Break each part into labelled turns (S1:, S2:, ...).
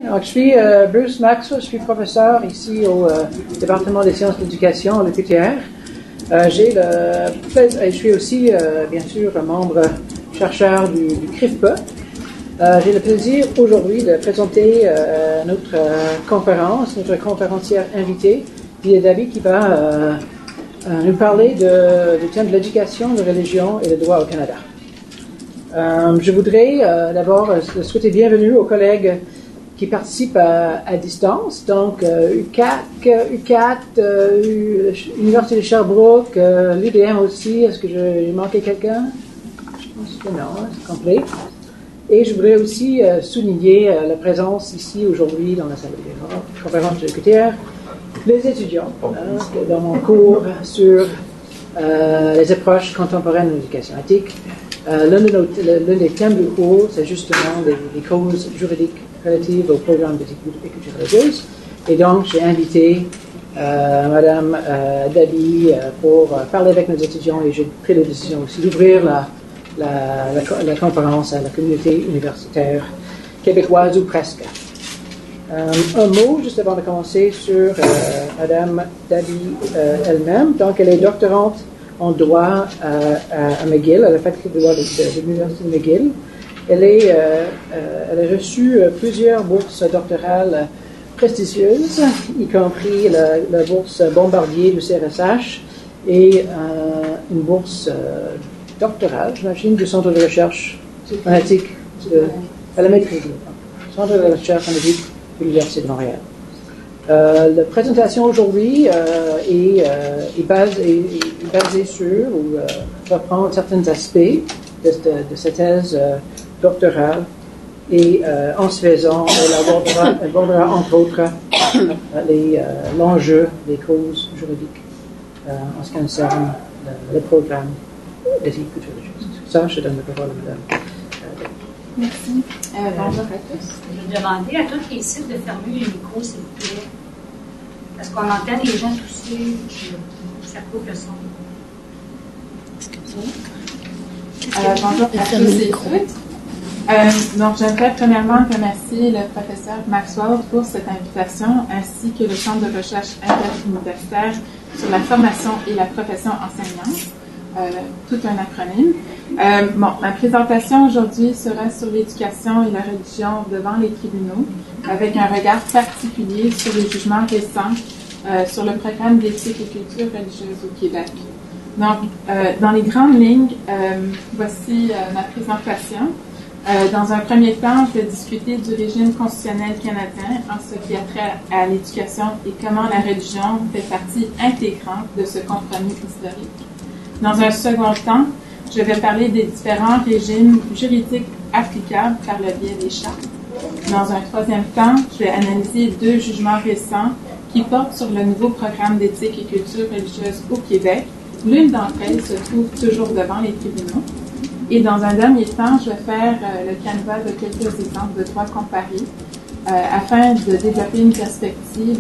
S1: Donc, je suis Bruce Maxwell, je suis professeur ici au département des sciences de l'éducation à l'UQTR. Je suis aussi, bien sûr, un membre chercheur du CRIFPE. J'ai le plaisir aujourd'hui de présenter notre conférencière invitée, Lydia Dabi, qui va nous parler du thème de l'éducation, de religion et de droit au Canada. Je voudrais d'abord souhaiter bienvenue aux collègues qui participent à distance, donc UCAT, Université de Sherbrooke, l'UDM aussi. Est-ce que j'ai manqué quelqu'un? Je pense que non, c'est complet. Et je voudrais aussi souligner la présence ici aujourd'hui dans la salle de conférence de l'UQTR des étudiants dans mon cours sur les approches contemporaines de l'éducation éthique. L'un des thèmes du cours, c'est justement les causes juridiques relatives au programme d'éthique et culture religieuse. Et donc, j'ai invité Madame Dabi pour parler avec nos étudiants, et j'ai pris la décision aussi d'ouvrir la conférence à la communauté universitaire québécoise, ou presque. Un mot, juste avant de commencer, sur Madame Dabi elle-même. Donc, elle est doctorante en droit à McGill, à la faculté de droit de l'Université de McGill. Elle a reçu plusieurs bourses doctorales prestigieuses, y compris la bourse Bombardier du CRSH et une bourse doctorale, j'imagine, du Centre de recherche en éthique à la maîtrise, Centre de recherche en éthique de l'Université de Montréal. La présentation aujourd'hui est basée sur ou reprend certains aspects de cette thèse doctorale, et en se faisant, elle abordera entre autres l'enjeu des causes juridiques en ce qui concerne le programme d'éthique religieuse. Ça, je donne la parole à Madame.
S2: Merci. Bonjour à tous.
S3: Je vais demander à tous les sites de fermer les micros, s'il vous plaît. Parce qu'on entend les gens tousser, ça coupe le son.
S2: Bonjour à tous et toutes. Donc, j'aimerais premièrement remercier le professeur Maxwell pour cette invitation, ainsi que le Centre de recherche interuniversitaire sur la formation et la profession enseignante, tout un acronyme. Ma présentation aujourd'hui sera sur l'éducation et la religion devant les tribunaux, avec un regard particulier sur les jugements récents sur le programme d'éthique et culture religieuse au Québec. Donc, dans les grandes lignes, voici ma présentation. Dans un premier temps, je vais discuter du régime constitutionnel canadien en ce qui a trait à l'éducation et comment la religion fait partie intégrante de ce compromis historique. Dans un second temps, je vais parler des différents régimes juridiques applicables par le biais des chartes. Dans un troisième temps, je vais analyser deux jugements récents qui portent sur le nouveau programme d'éthique et culture religieuse au Québec. L'une d'entre elles se trouve toujours devant les tribunaux. Et dans un dernier temps, je vais faire le canevas de quelques exemples de droit comparé afin de développer une perspective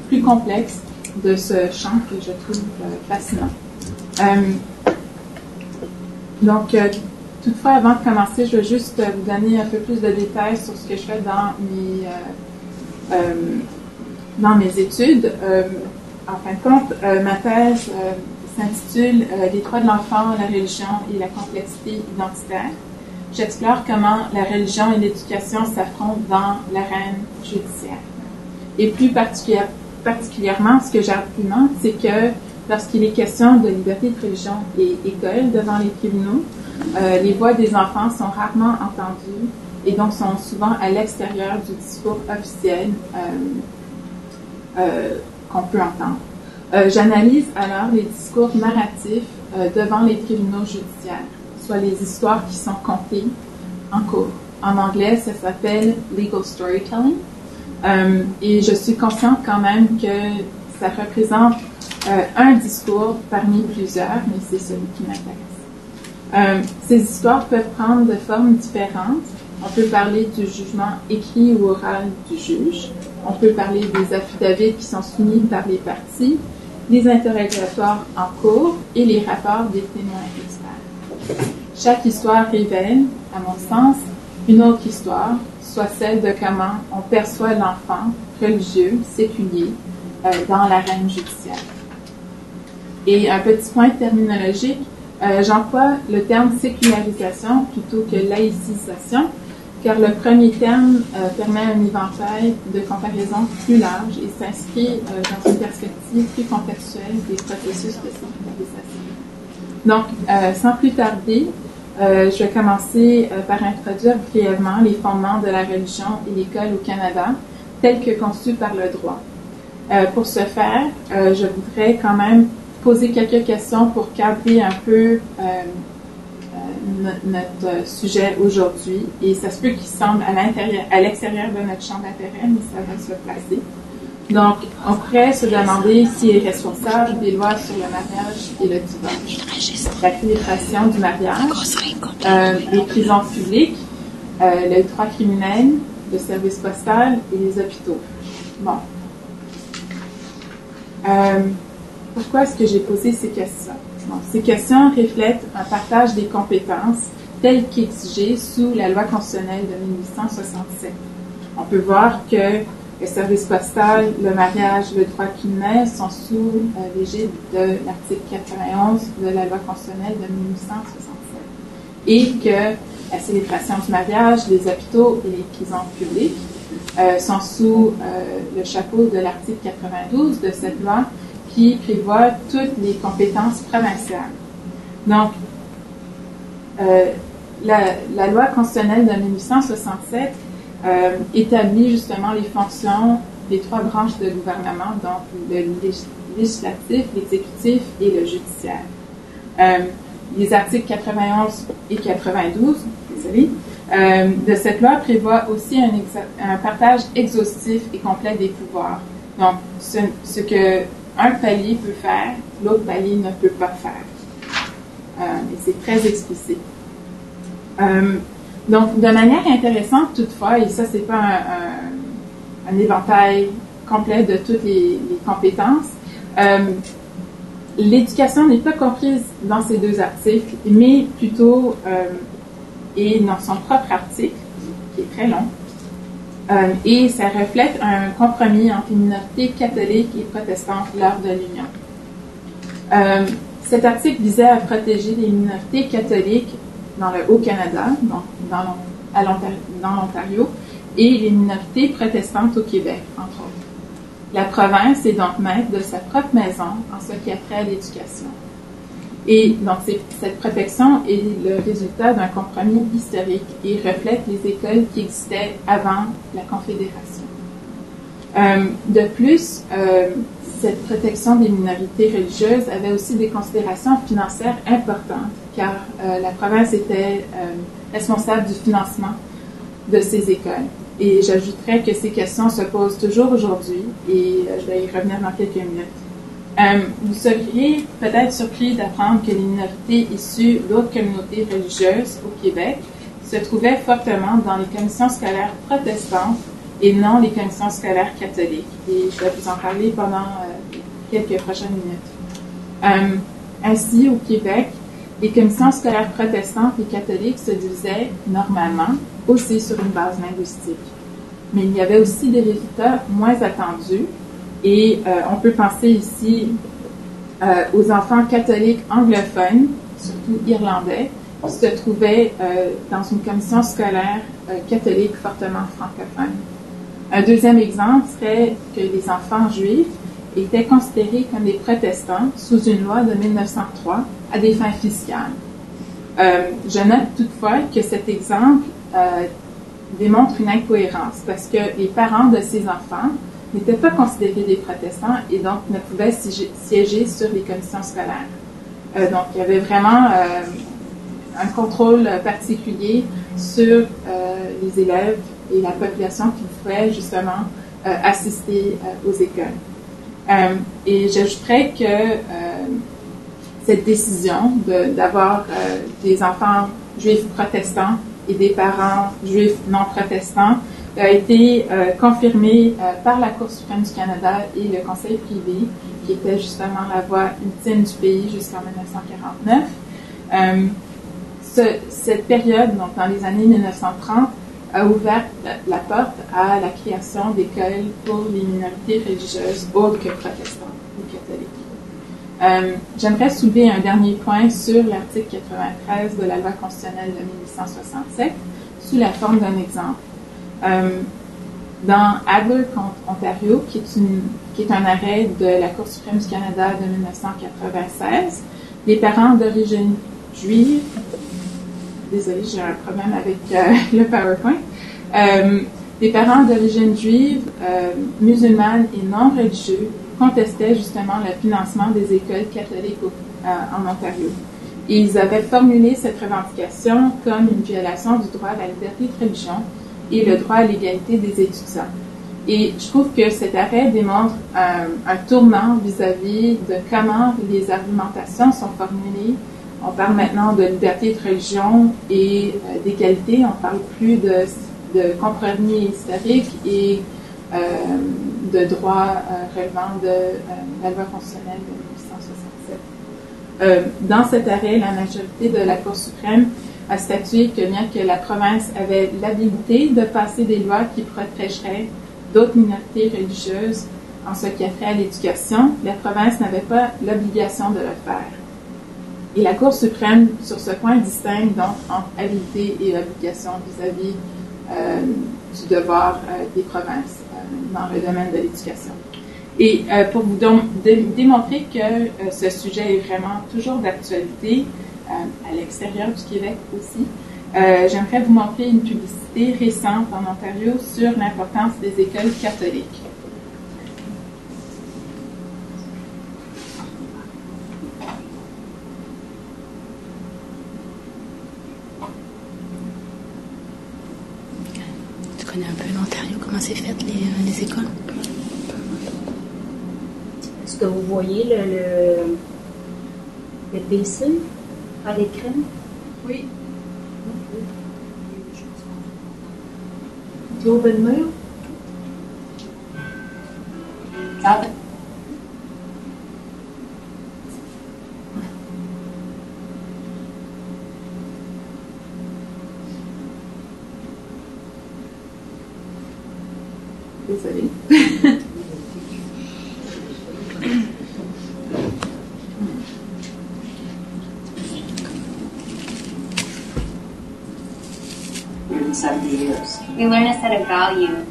S2: plus complexe de ce champ que je trouve fascinant. Toutefois, avant de commencer, je vais juste vous donner un peu plus de détails sur ce que je fais dans mes études. En fin de compte, ma thèse s'intitule « Les droits de l'enfant, la religion et la complexité identitaire ». J'explore comment la religion et l'éducation s'affrontent dans l'arène judiciaire. Et plus particulièrement, ce que j'argumente, c'est que lorsqu'il est question de liberté de religion et école devant les tribunaux, les voix des enfants sont rarement entendues et donc sont souvent à l'extérieur du discours officiel qu'on peut entendre. J'analyse alors les discours narratifs devant les tribunaux judiciaires, soit les histoires qui sont contées en cours. En anglais, ça s'appelle legal storytelling. Et je suis consciente quand même que ça représente un discours parmi plusieurs, mais c'est celui qui m'intéresse. Ces histoires peuvent prendre de formes différentes. On peut parler du jugement écrit ou oral du juge. On peut parler des affidavits qui sont soumis par les parties, les interrogatoires en cours et les rapports des témoins experts. Chaque histoire révèle, à mon sens, une autre histoire soit celle de comment on perçoit l'enfant religieux, séculier, dans l'arène judiciaire. Et un petit point terminologique, j'emploie le terme sécularisation plutôt que laïcisation, car le premier terme permet un éventail de comparaison plus large et s'inscrit dans une perspective plus contextuelle des processus de sécularisation. Donc, sans plus tarder, je vais commencer par introduire brièvement les fondements de la religion et l'école au Canada, tels que conçus par le droit. Pour ce faire, je voudrais quand même poser quelques questions pour cadrer un peu notre sujet aujourd'hui. Et ça se peut qu'il semble à l'extérieur de notre champ d'intérêt, mais ça va se placer. Donc, on pourrait se demander qui est responsable des lois sur le mariage et le divorce, la fédération du mariage, les prisons publiques, le droit criminel, le service postal et les hôpitaux. Bon. Pourquoi est-ce que j'ai posé ces questions? Bon, ces questions reflètent un partage des compétences tel qu'exigé sous la loi constitutionnelle de 1867. On peut voir que le service postal, le mariage, le droit criminel sont sous l'égide de l'article 91 de la loi constitutionnelle de 1867 et que la célébration du mariage, les hôpitaux et les prisons publiques sont sous le chapeau de l'article 92 de cette loi qui prévoit toutes les compétences provinciales. Donc, la loi constitutionnelle de 1867 établit justement les fonctions des trois branches de gouvernement, donc le législatif, l'exécutif et le judiciaire. Les articles 91 et 92, désolé, de cette loi prévoient aussi un partage exhaustif et complet des pouvoirs. Donc, ce que un palier peut faire, l'autre palier ne peut pas faire. Et c'est très explicite. Donc, de manière intéressante toutefois, et ça c'est pas un éventail complet de toutes les compétences, l'éducation n'est pas comprise dans ces deux articles, mais plutôt et dans son propre article, qui est très long, et ça reflète un compromis entre les minorités catholiques et protestantes lors de l'Union. Cet article visait à protéger les minorités catholiques dans le Haut-Canada, donc dans l'Ontario, et les minorités protestantes au Québec, entre autres. La province est donc maître de sa propre maison en ce qui a trait à l'éducation. Et donc, cette protection est le résultat d'un compromis historique et reflète les écoles qui existaient avant la Confédération. De plus, cette protection des minorités religieuses avait aussi des considérations financières importantes, car la province était responsable du financement de ces écoles. Et j'ajouterais que ces questions se posent toujours aujourd'hui, et je vais y revenir dans quelques minutes. Vous seriez peut-être surpris d'apprendre que les minorités issues d'autres communautés religieuses au Québec se trouvaient fortement dans les commissions scolaires protestantes et non les commissions scolaires catholiques. Et je vais vous en parler pendant quelques prochaines minutes. Ainsi, au Québec, les commissions scolaires protestantes et catholiques se divisaient normalement aussi sur une base linguistique. Mais il y avait aussi des résultats moins attendus. Et on peut penser ici aux enfants catholiques anglophones, surtout irlandais, qui se trouvaient dans une commission scolaire catholique fortement francophone. Un deuxième exemple serait que les enfants juifs étaient considérés comme des protestants sous une loi de 1903 à des fins fiscales. Je note toutefois que cet exemple démontre une incohérence parce que les parents de ces enfants n'étaient pas considérés des protestants et donc ne pouvaient siéger sur les commissions scolaires. Donc, il y avait vraiment un contrôle particulier sur les élèves et la population qui pouvaient justement assister aux écoles. Et j'ajouterais que cette décision d'avoir des enfants juifs protestants et des parents juifs non protestants a été confirmée par la Cour suprême du Canada et le Conseil privé, qui était justement la voix ultime du pays jusqu'en 1949. Cette période, donc dans les années 1930, a ouvert la porte à la création d'écoles pour les minorités religieuses autres que protestantes ou catholiques. J'aimerais soulever un dernier point sur l'article 93 de la loi constitutionnelle de 1867 sous la forme d'un exemple. Dans Adler contre Ontario, qui est un arrêt de la Cour suprême du Canada de 1996, les parents d'origine juive, désolée, j'ai un problème avec le PowerPoint, les parents d'origine juive, musulmane et non religieux contestaient justement le financement des écoles catholiques en Ontario. Et ils avaient formulé cette revendication comme une violation du droit à la liberté de religion et le droit à l'égalité des étudiants. Et je trouve que cet arrêt démontre un tournant vis-à-vis de comment les argumentations sont formulées. On parle maintenant de liberté de religion et d'égalité. On parle plus de compromis historique et de droit relevant de la loi constitutionnelle de 1867. Dans cet arrêt, la majorité de la Cour suprême a statué que bien que la province avait l'habilité de passer des lois qui protégeraient d'autres minorités religieuses en ce qui a trait à l'éducation, la province n'avait pas l'obligation de le faire. Et la Cour suprême, sur ce point, distingue donc entre habilité et obligation vis-à-vis du devoir des provinces dans le domaine de l'éducation. Et pour vous démontrer que ce sujet est vraiment toujours d'actualité, à l'extérieur du Québec aussi, j'aimerais vous montrer une publicité récente en Ontario sur l'importance des écoles catholiques.
S4: Tu connais un peu l'Ontario, comment c'est fait les écoles?
S3: Est-ce que vous voyez le PC à l'écran?
S2: Oui.
S3: Globen Mur?
S2: Ah. Désolée.
S5: In 70 years.
S3: We learn a set of values.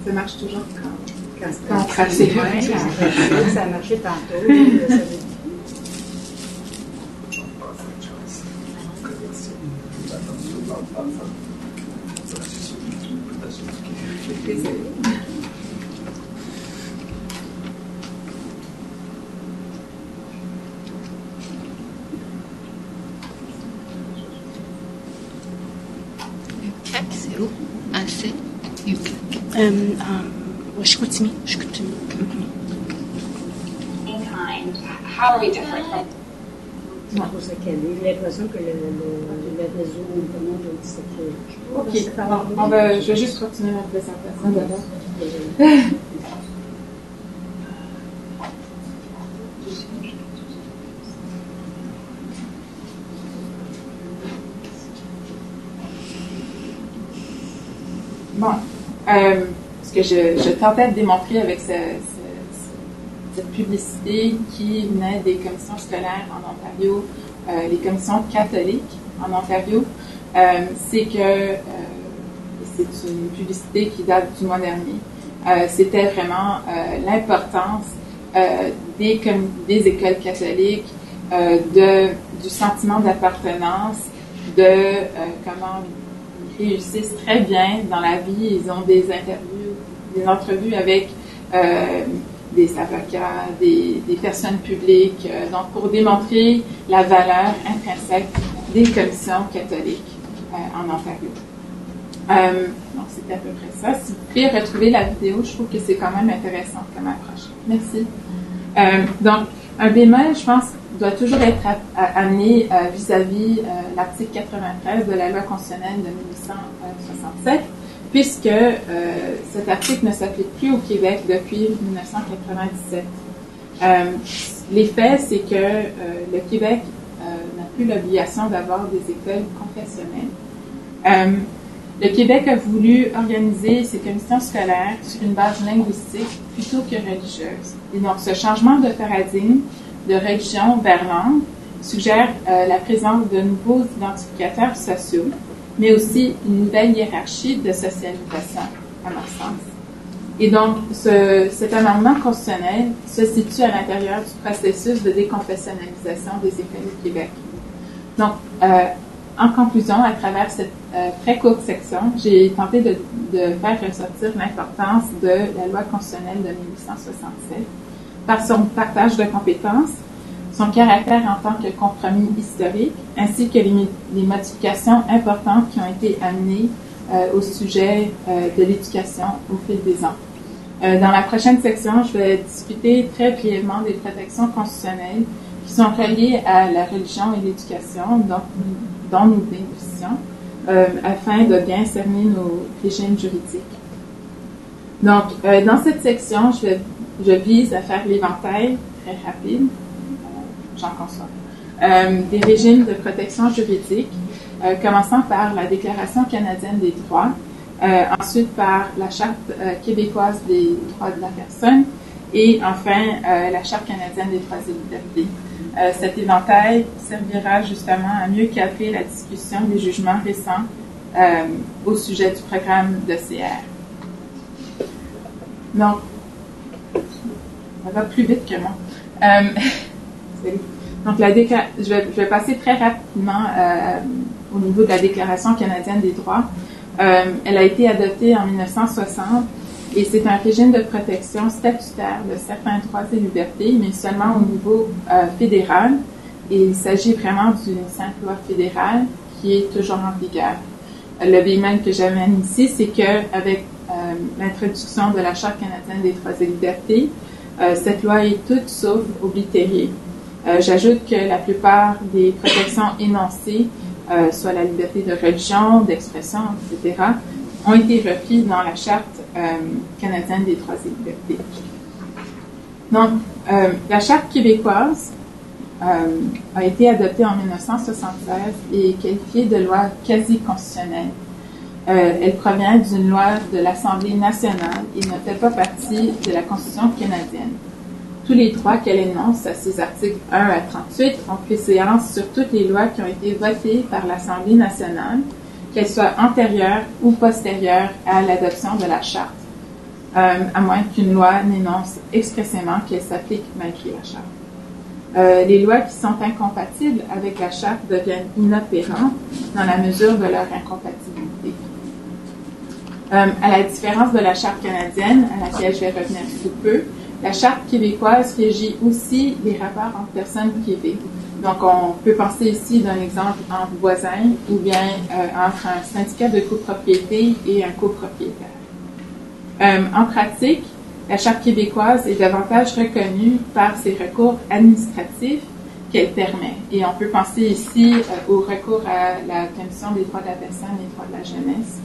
S2: Ça marche toujours quand
S5: Quand
S2: on pratique.
S5: ça a marché tantôt.
S2: Désolée.
S4: C'est où? Ah, c'est je continue.
S3: In kind. How are we different from?
S5: C'est pour ça qu'elle a eu l'impression que le réseau, comment je dis ça,
S2: Ok, je vais juste continuer ma présentation d'abord. Bon, ce que je tentais de démontrer avec cette publicité qui venait des commissions scolaires en Ontario, les commissions catholiques en Ontario, c'est que c'est une publicité qui date du mois dernier. C'était vraiment l'importance des écoles catholiques, du sentiment d'appartenance, de comment ils réussissent très bien dans la vie. Ils ont des entrevues avec des avocats, des personnes publiques, donc pour démontrer la valeur intrinsèque des commissions catholiques en Ontario. Donc, c'était à peu près ça. Si vous pouvez retrouver la vidéo, je trouve que c'est quand même intéressant comme approche. Merci. Donc, un bémol, je pense, doit toujours être amené vis-à-vis l'article 93 de la loi constitutionnelle de 1867, puisque cet article ne s'applique plus au Québec depuis 1997. Les faits, c'est que le Québec n'a plus l'obligation d'avoir des écoles confessionnelles. Le Québec a voulu organiser ses commissions scolaires sur une base linguistique plutôt que religieuse. Et donc, ce changement de paradigme de religion vers langue suggère la présence de nouveaux identificateurs sociaux, mais aussi une nouvelle hiérarchie de socialisation, à mon sens. Et donc, cet amendement constitutionnel se situe à l'intérieur du processus de déconfessionnalisation des écoles au Québec. Donc, en conclusion, à travers cette très courte section, j'ai tenté de faire ressortir l'importance de la loi constitutionnelle de 1867 par son partage de compétences, son caractère en tant que compromis historique, ainsi que les modifications importantes qui ont été amenées au sujet de l'éducation au fil des ans. Dans la prochaine section, je vais discuter très brièvement des protections constitutionnelles qui sont reliées à la religion et l'éducation dont nous bénéficions, afin de bien cerner nos régimes juridiques. Donc, dans cette section, je vise à faire l'éventail très rapide, j'en conçois, des régimes de protection juridique, commençant par la Déclaration canadienne des droits, ensuite par la Charte québécoise des droits de la personne et enfin la Charte canadienne des droits et libertés. Cet éventail servira justement à mieux cadrer la discussion des jugements récents au sujet du programme de CR. Donc, ça va plus vite que moi. Donc, je vais passer très rapidement au niveau de la Déclaration canadienne des droits. Elle a été adoptée en 1960 et c'est un régime de protection statutaire de certains droits et libertés, mais seulement au niveau fédéral. Et il s'agit vraiment d'une simple loi fédérale qui est toujours en vigueur. Le bémol que j'amène ici, c'est qu'avec l'introduction de la Charte canadienne des droits et libertés, cette loi est toute sauf oblitérée. J'ajoute que la plupart des protections énoncées, soit la liberté de religion, d'expression, etc., ont été repris dans la Charte canadienne des droits et libertés. Donc, la Charte québécoise a été adoptée en 1976 et est qualifiée de loi quasi-constitutionnelle. Elle provient d'une loi de l'Assemblée nationale et ne fait pas partie de la Constitution canadienne. Tous les droits qu'elle énonce à ses articles 1 à 38 ont préséance sur toutes les lois qui ont été votées par l'Assemblée nationale, qu'elles soient antérieures ou postérieures à l'adoption de la Charte, à moins qu'une loi n'énonce expressément qu'elle s'applique malgré la Charte. Les lois qui sont incompatibles avec la Charte deviennent inopérantes dans la mesure de leur incompatibilité. À la différence de la Charte canadienne, à laquelle je vais revenir sous peu, la Charte québécoise régit aussi les rapports entre personnes privées. Donc, on peut penser ici d'un exemple entre voisins ou bien entre un syndicat de copropriété et un copropriétaire. En pratique, la Charte québécoise est davantage reconnue par ses recours administratifs qu'elle permet. Et on peut penser ici au recours à la Commission des droits de la personne et des droits de la jeunesse.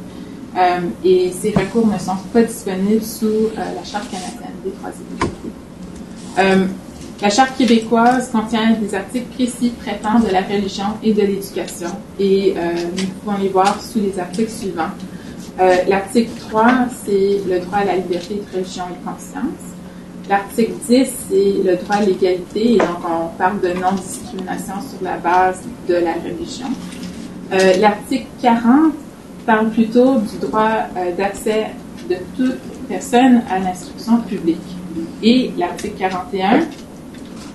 S2: Et ces recours ne sont pas disponibles sous la Charte canadienne des droits et libertés. La Charte québécoise contient des articles précis traitant de la religion et de l'éducation, et nous pouvons les voir sous les articles suivants. L'article 3, c'est le droit à la liberté de religion et de conscience. L'article 10, c'est le droit à l'égalité, et donc on parle de non-discrimination sur la base de la religion. L'article 40 parle plutôt du droit d'accès de toute personne à l'instruction publique. Et l'article 41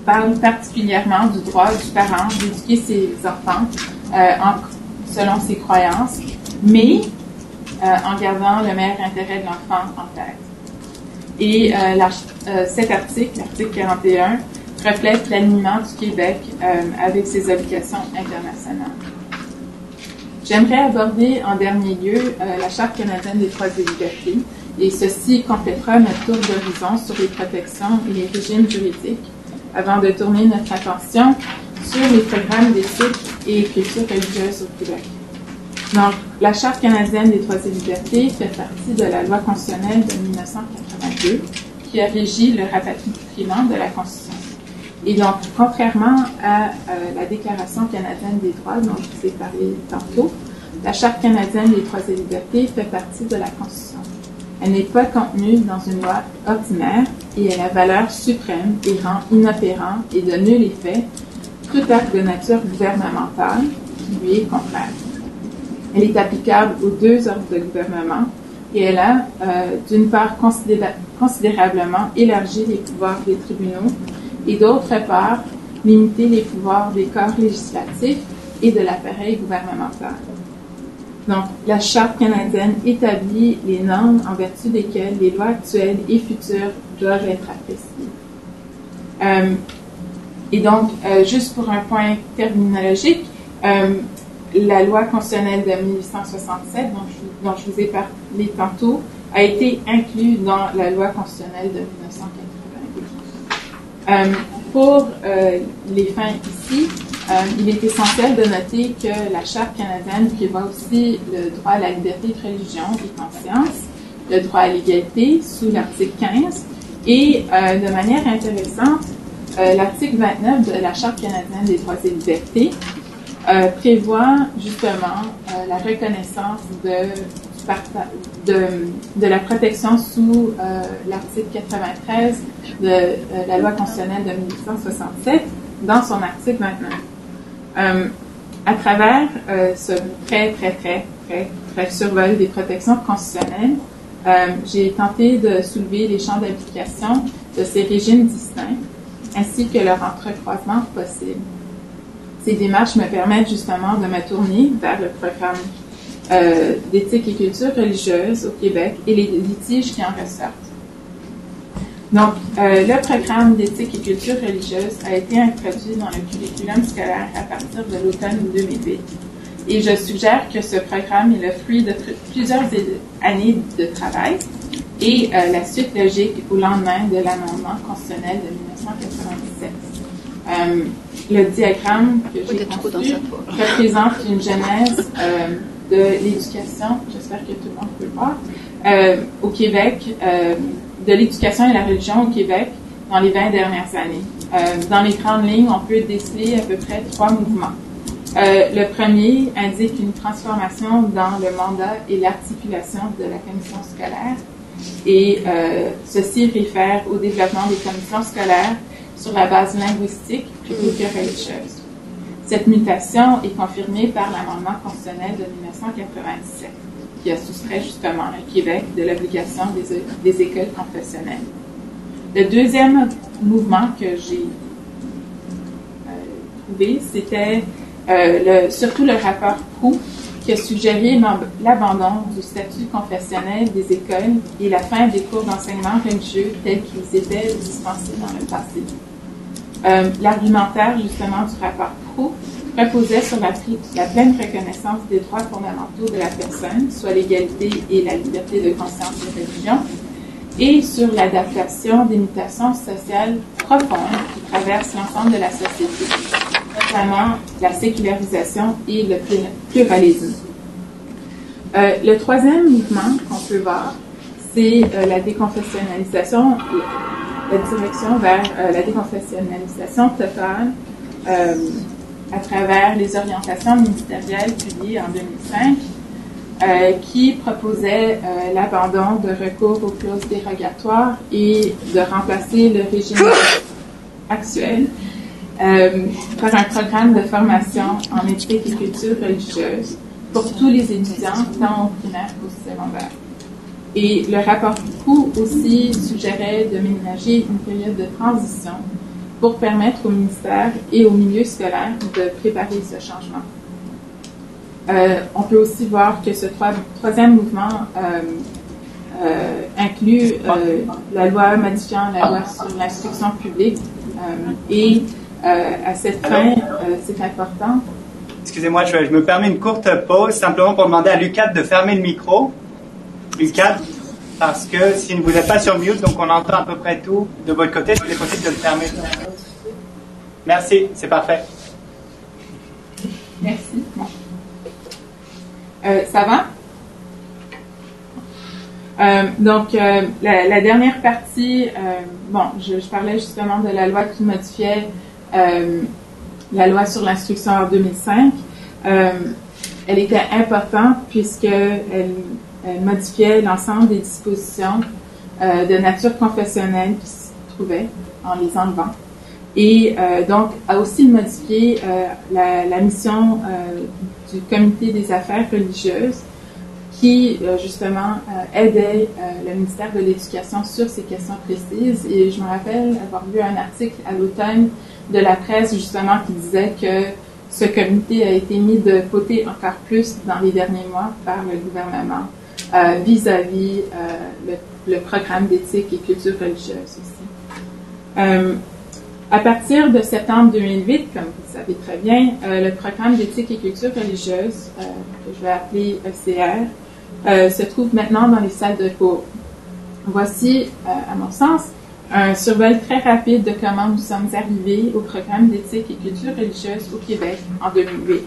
S2: parle particulièrement du droit du parent d'éduquer ses enfants selon ses croyances, mais en gardant le meilleur intérêt de l'enfant en tête. Et cet article, l'article 41, reflète l'alignement du Québec avec ses obligations internationales. J'aimerais aborder en dernier lieu la Charte canadienne des droits et libertés, et ceci complétera notre tour d'horizon sur les protections et les régimes juridiques, avant de tourner notre attention sur les programmes d'éthique et écriture religieuse au Québec. Donc, la Charte canadienne des droits et libertés fait partie de la loi constitutionnelle de 1982 qui a régi le rapatriement de la Constitution. Et donc, contrairement à la Déclaration canadienne des droits dont je vous ai parlé tantôt, la Charte canadienne des droits et libertés fait partie de la Constitution. Elle n'est pas contenue dans une loi ordinaire et elle a valeur suprême et rend inopérant et de nul effet tout acte de nature gouvernementale qui lui est contraire. Elle est applicable aux deux ordres de gouvernement et elle a, d'une part, considérablement élargi les pouvoirs des tribunaux et d'autre part, limité les pouvoirs des corps législatifs et de l'appareil gouvernemental. Donc, la Charte canadienne établit les normes en vertu desquelles les lois actuelles et futures doivent être appréciées. Et donc, juste pour un point terminologique, la loi constitutionnelle de 1867, dont je vous ai parlé tantôt, a été inclue dans la loi constitutionnelle de 1982. Pour les fins ici, il est essentiel de noter que la Charte canadienne prévoit aussi le droit à la liberté de religion et conscience, le droit à l'égalité sous l'article 15, et de manière intéressante, l'article 29 de la Charte canadienne des droits et libertés prévoit justement la reconnaissance de la protection sous l'article 93 de la loi constitutionnelle de 1867 dans son article 29. À travers ce très survol des protections constitutionnelles, j'ai tenté de soulever les champs d'application de ces régimes distincts ainsi que leur entrecroisement possible. Ces démarches me permettent justement de me tourner vers le programme d'éthique et culture religieuse au Québec et les litiges qui en ressortent. Donc, le programme d'éthique et culture religieuse a été introduit dans le curriculum scolaire à partir de l'automne 2008. Et je suggère que ce programme est le fruit de plusieurs années de travail et la suite logique au lendemain de l'amendement constitutionnel de 1997. Le diagramme que j'ai conçu représente une genèse de l'éducation, j'espère que tout le monde peut le voir, au Québec, de l'éducation et la religion au Québec dans les 20 dernières années. Dans les grandes lignes, on peut déceler à peu près 3 mouvements. Le premier indique une transformation dans le mandat et l'articulation de la commission scolaire et ceci réfère au développement des commissions scolaires sur la base linguistique plutôt que religieuse. Cette mutation est confirmée par l'amendement constitutionnel de 1997, qui a soustrait justement le Québec de l'obligation des écoles confessionnelles. Le deuxième mouvement que j'ai trouvé, c'était surtout le rapport Proulx, qui a suggéré l'abandon du statut confessionnel des écoles et la fin des cours d'enseignement religieux tels qu'ils étaient dispensés dans le passé. L'argumentaire, justement, du rapport Proulx reposait sur la pleine reconnaissance des droits fondamentaux de la personne, soit l'égalité et la liberté de conscience et de religion, et sur l'adaptation des mutations sociales profondes qui traversent l'ensemble de la société, notamment la sécularisation et le pluralisme. Le troisième mouvement qu'on peut voir, c'est la déconfessionnalisation, la direction vers la déconfessionnalisation totale à travers les orientations ministérielles publiées en 2005 qui proposaient l'abandon de recours aux clauses dérogatoires et de remplacer le régime actuel par un programme de formation en éthique et culture religieuse pour tous les étudiants, tant au primaire qu'au secondaire. Et le rapport Proulx aussi suggérait de ménager une période de transition pour permettre au ministère et au milieu scolaire de préparer ce changement. On peut aussi voir que ce troisième mouvement inclut la loi modifiant la loi sur l'instruction publique et à cette fin, c'est important.
S6: Excusez-moi, je me permets une courte pause simplement pour demander à Lucas de fermer le micro. Lucas, parce que si vous n'êtes pas sur mute, donc on entend à peu près tout de votre côté, il est possible de le fermer. Merci, c'est parfait.
S2: Merci. Ça va? La dernière partie, je parlais justement de la loi qui modifiait la loi sur l'instruction en 2005. Elle était importante puisqu'elle modifiait l'ensemble des dispositions de nature confessionnelle qui se trouvaient en les enlevant. Et donc, a aussi modifié la mission du Comité des affaires religieuses qui, justement, aidait le ministère de l'Éducation sur ces questions précises. Et je me rappelle avoir lu un article à l'automne de la presse, justement, qui disait que ce comité a été mis de côté encore plus dans les derniers mois par le gouvernement vis-à-vis le programme d'éthique et culture religieuse aussi. À partir de septembre 2008, comme vous le savez très bien, le programme d'éthique et culture religieuse, que je vais appeler ECR, se trouve maintenant dans les salles de cours. Voici, à mon sens, un survol très rapide de comment nous sommes arrivés au programme d'éthique et culture religieuse au Québec en 2008.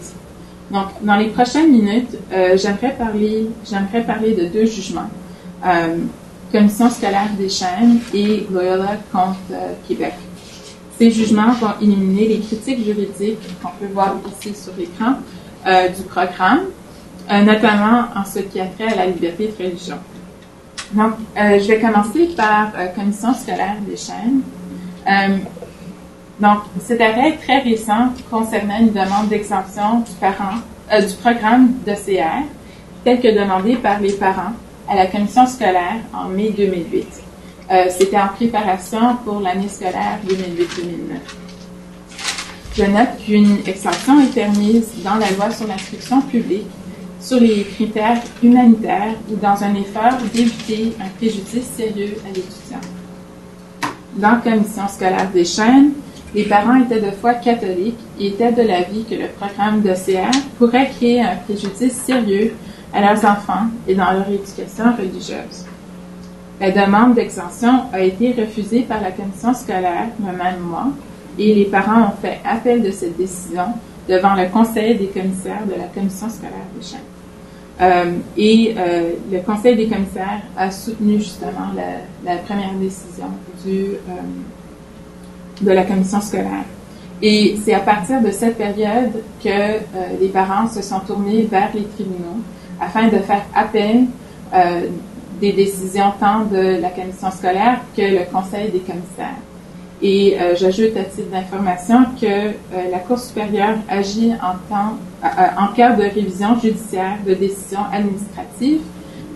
S2: Donc, dans les prochaines minutes, j'aimerais parler de deux jugements. Commission scolaire des chaînes et Loyola contre Québec. Ces jugements vont éliminer les critiques juridiques qu'on peut voir ici sur l'écran du programme, notamment en ce qui a trait à la liberté de religion. Donc, je vais commencer par Commission scolaire des chaînes. Donc, cet arrêt très récent concernait une demande d'exemption du programme d'ECR, tel que demandé par les parents à la commission scolaire en mai 2008. C'était en préparation pour l'année scolaire 2008-2009. Je note qu'une exception est permise dans la loi sur l'instruction publique sur les critères humanitaires ou dans un effort d'éviter un préjudice sérieux à l'étudiant. Dans la commission scolaire des chaînes, les parents étaient de foi catholique et étaient de l'avis que le programme d'ECR pourrait créer un préjudice sérieux à leurs enfants et dans leur éducation religieuse. La demande d'exemption a été refusée par la commission scolaire le même mois et les parents ont fait appel de cette décision devant le conseil des commissaires de la commission scolaire des chaînes. Le conseil des commissaires a soutenu justement la première décision de la commission scolaire. Et c'est à partir de cette période que les parents se sont tournés vers les tribunaux afin de faire appel des décisions tant de la commission scolaire que le conseil des commissaires. Et j'ajoute à titre d'information que la Cour supérieure agit en cas de révision judiciaire de décision administrative,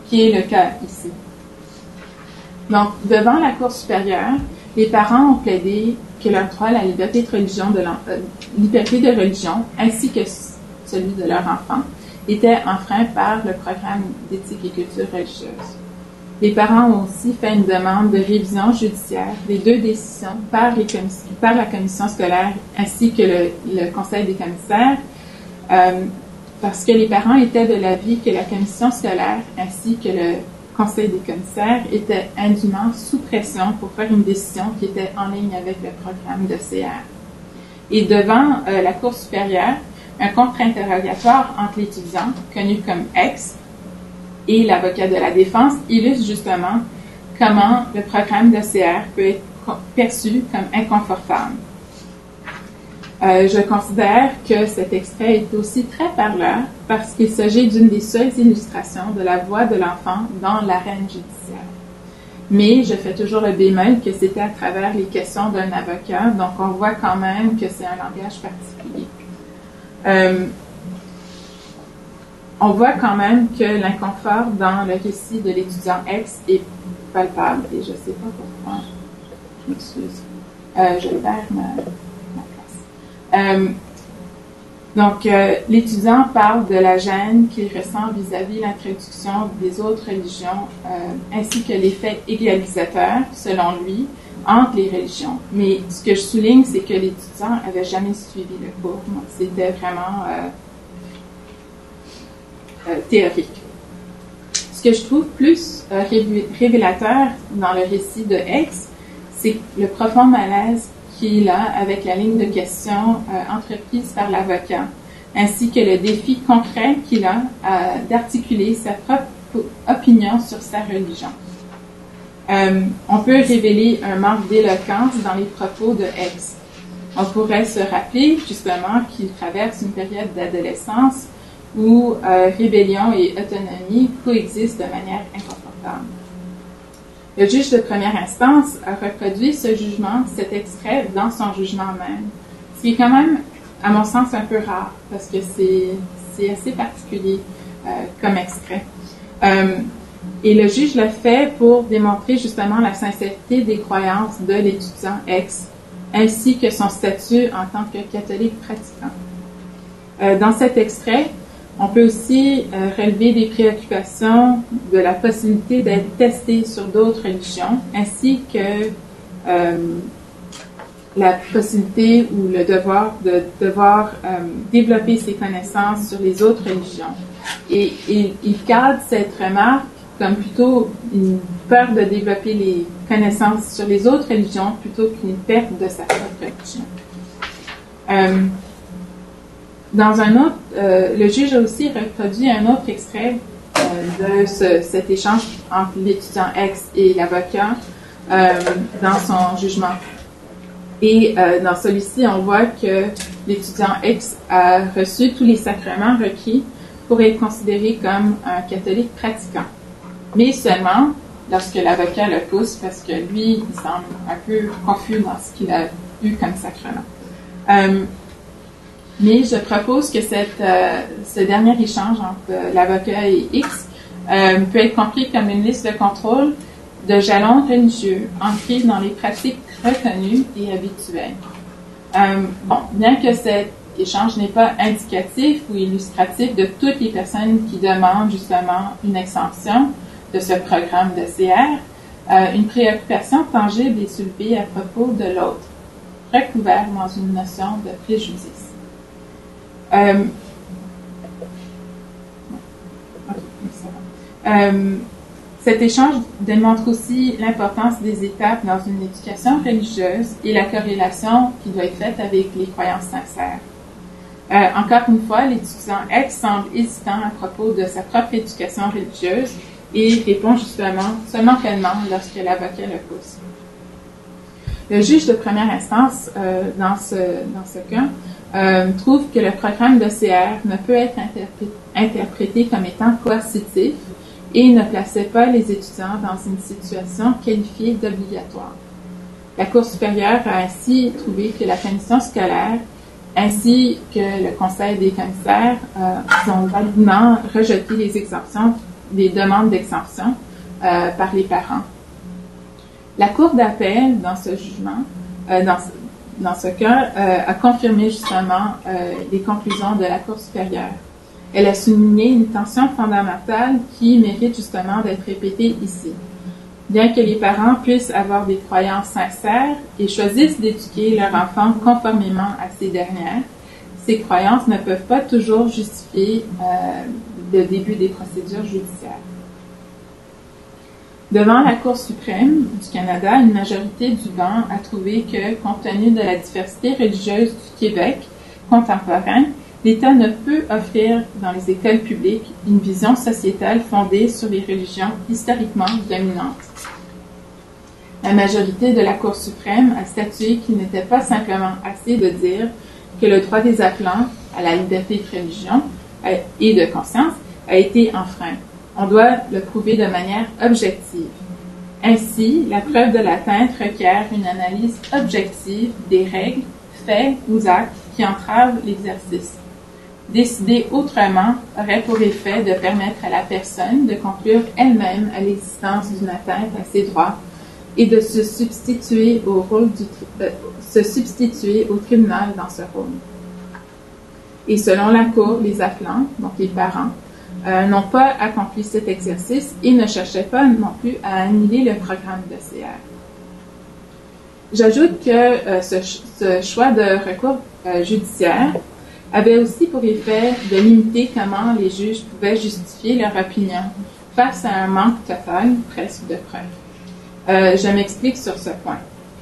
S2: qui est le cas ici. Donc, devant la Cour supérieure, les parents ont plaidé que leur droit à la liberté de religion, ainsi que celui de leur enfant, était enfreint par le programme d'éthique et culture religieuse. Les parents ont aussi fait une demande de révision judiciaire des deux décisions par la commission scolaire ainsi que le conseil des commissaires, parce que les parents étaient de l'avis que la commission scolaire ainsi que le conseil des commissaires étaient indûment sous pression pour faire une décision qui était en ligne avec le programme de CR. Et devant la Cour supérieure, un contre-interrogatoire entre l'étudiant, connu comme ex, et l'avocat de la défense illustre justement comment le programme de CR peut être perçu comme inconfortable. Je considère que cet extrait est aussi très parleur parce qu'il s'agit d'une des seules illustrations de la voix de l'enfant dans l'arène judiciaire. Mais je fais toujours le bémol que c'était à travers les questions d'un avocat, donc on voit quand même que c'est un langage particulier. On voit quand même que l'inconfort dans le récit de l'étudiant ex est palpable, et je ne sais pas pourquoi. Je m'excuse. Je perds ma place. L'étudiant parle de la gêne qu'il ressent vis-à-vis l'introduction des autres religions, ainsi que l'effet égalisateur, selon lui, entre les religions. Mais ce que je souligne, c'est que l'étudiant n'avait jamais suivi le cours. C'était vraiment théorique. Ce que je trouve plus révélateur dans le récit de X, c'est le profond malaise qu'il a avec la ligne de questions entreprise par l'avocat, ainsi que le défi concret qu'il a d'articuler sa propre opinion sur sa religion. On peut révéler un manque d'éloquence dans les propos de X. On pourrait se rappeler justement qu'il traverse une période d'adolescence où rébellion et autonomie coexistent de manière inconfortable. Le juge de première instance a reproduit ce jugement, cet extrait, dans son jugement même, ce qui est quand même, à mon sens, un peu rare, parce que c'est assez particulier comme extrait. Et le juge l'a fait pour démontrer justement la sincérité des croyances de l'étudiant X, ainsi que son statut en tant que catholique pratiquant. Dans cet extrait, on peut aussi relever des préoccupations de la possibilité d'être testé sur d'autres religions, ainsi que la possibilité ou le devoir de devoir développer ses connaissances sur les autres religions. Et il cadre cette remarque comme plutôt une peur de développer les connaissances sur les autres religions plutôt qu'une perte de sa propre religion. Dans un autre, le juge a aussi reproduit un autre extrait de cet échange entre l'étudiant X et l'avocat dans son jugement. Et dans celui-ci, on voit que l'étudiant X a reçu tous les sacrements requis pour être considéré comme un catholique pratiquant. Mais seulement lorsque l'avocat le pousse, parce que lui, il semble un peu confus dans ce qu'il a eu comme sacrement. Mais je propose que ce dernier échange entre l'avocat et X peut être compris comme une liste de contrôle de jalons religieux ancrés dans les pratiques reconnues et habituelles. Bien que cet échange n'est pas indicatif ou illustratif de toutes les personnes qui demandent justement une exemption de ce programme de CR, une préoccupation tangible est soulevée à propos de l'autre, recouvert dans une notion de préjudice. Cet échange démontre aussi l'importance des étapes dans une éducation religieuse et la corrélation qui doit être faite avec les croyances sincères. Encore une fois, l'étudiant X semble hésitant à propos de sa propre éducation religieuse et répond justement seulement pleinement lorsque l'avocat le pousse. Le juge de première instance, dans ce cas, trouve que le programme de CR ne peut être interprété comme étant coercitif et ne plaçait pas les étudiants dans une situation qualifiée d'obligatoire. La Cour supérieure a ainsi trouvé que la commission scolaire ainsi que le conseil des commissaires ont validement rejeté les demandes d'exemption par les parents. La Cour d'appel, dans ce jugement, dans ce cas, a confirmé justement les conclusions de la Cour supérieure. Elle a souligné une tension fondamentale qui mérite justement d'être répétée ici. Bien que les parents puissent avoir des croyances sincères et choisissent d'éduquer leur enfant conformément à ces dernières, ces croyances ne peuvent pas toujours justifier le début des procédures judiciaires. Devant la Cour suprême du Canada, une majorité du banc a trouvé que, compte tenu de la diversité religieuse du Québec contemporain, l'État ne peut offrir dans les écoles publiques une vision sociétale fondée sur les religions historiquement dominantes. La majorité de la Cour suprême a statué qu'il n'était pas simplement assez de dire que le droit des appelants à la liberté de religion et de conscience a été enfreint. On doit le prouver de manière objective. Ainsi, la preuve de l'atteinte requiert une analyse objective des règles, faits ou actes qui entravent l'exercice. Décider autrement aurait pour effet de permettre à la personne de conclure elle-même à l'existence d'une atteinte à ses droits et de se substituer au tribunal dans ce rôle. Et selon la Cour, les appelants, donc les parents, n'ont pas accompli cet exercice et ne cherchaient pas non plus à annuler le programme de CR. J'ajoute que ce choix de recours judiciaire avait aussi pour effet de limiter comment les juges pouvaient justifier leur opinion face à un manque total, presque, de preuves. Je m'explique sur ce point.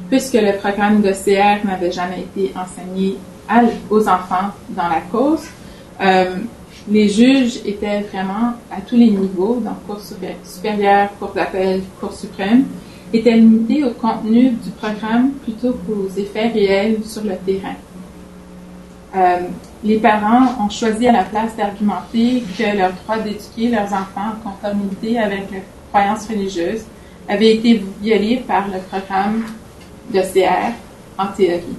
S2: Puisque le programme de CR n'avait jamais été enseigné aux enfants dans la cause, Les juges étaient vraiment à tous les niveaux, donc Cour supérieure, Cour d'appel, Cour suprême, étaient limités au contenu du programme plutôt qu'aux effets réels sur le terrain. Les parents ont choisi à la place d'argumenter que leur droit d'éduquer leurs enfants en conformité avec leurs croyances religieuses avait été violé par le programme de CR en théorie.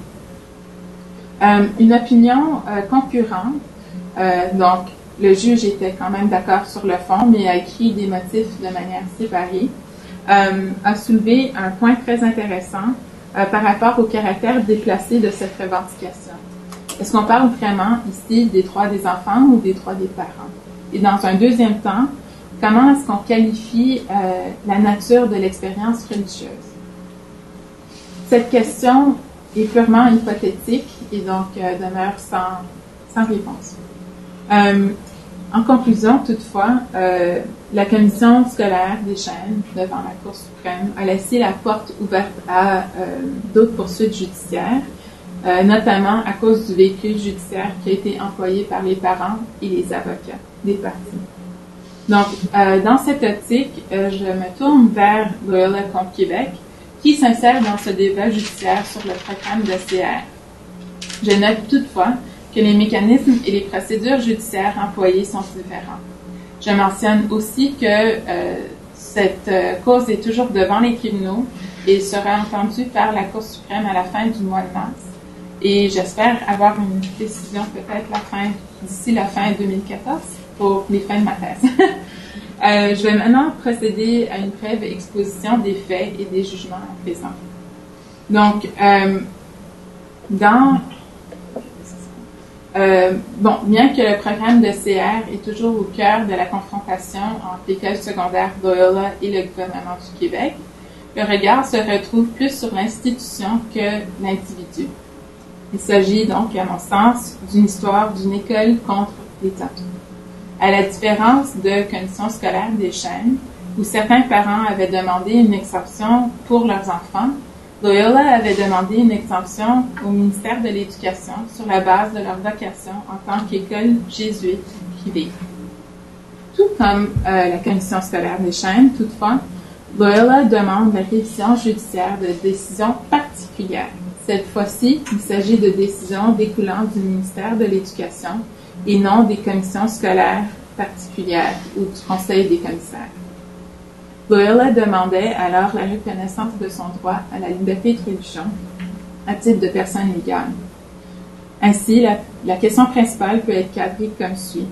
S2: Une opinion concurrente, donc le juge était quand même d'accord sur le fond, mais a écrit des motifs de manière séparée, a soulevé un point très intéressant par rapport au caractère déplacé de cette revendication. Est-ce qu'on parle vraiment ici des droits des enfants ou des droits des parents? Et dans un deuxième temps, comment est-ce qu'on qualifie la nature de l'expérience religieuse? Cette question est purement hypothétique et donc demeure sans réponse. En conclusion, toutefois, la commission scolaire des chaînes devant la Cour suprême a laissé la porte ouverte à d'autres poursuites judiciaires, notamment à cause du véhicule judiciaire qui a été employé par les parents et les avocats des parties. Donc, dans cette optique, je me tourne vers Loyola contre Québec, qui s'insère dans ce débat judiciaire sur le programme de CR. Je note toutefois que les mécanismes et les procédures judiciaires employées sont différents. Je mentionne aussi que cette cause est toujours devant les tribunaux et sera entendue par la Cour suprême à la fin du mois de mars. Et j'espère avoir une décision peut-être d'ici la fin 2014 pour les fins de ma thèse. Je vais maintenant procéder à une brève exposition des faits et des jugements en présent. Donc, bien que le programme de CR est toujours au cœur de la confrontation entre l'école secondaire Loyola et le gouvernement du Québec, le regard se retrouve plus sur l'institution que l'individu. Il s'agit donc, à mon sens, d'une histoire d'une école contre l'État. À la différence de commissions scolaires des chaînes, où certains parents avaient demandé une exemption pour leurs enfants, Loyola avait demandé une exemption au ministère de l'Éducation sur la base de leur vocation en tant qu'école jésuite privée. Tout comme la commission scolaire des chaînes, toutefois, Loyola demande la révision judiciaire de décisions particulières. Cette fois-ci, il s'agit de décisions découlant du ministère de l'Éducation et non des commissions scolaires particulières ou du Conseil des commissaires. Loyola demandait alors la reconnaissance de son droit à la liberté de religion à titre de personne légale. Ainsi, la question principale peut être cadrée comme suit.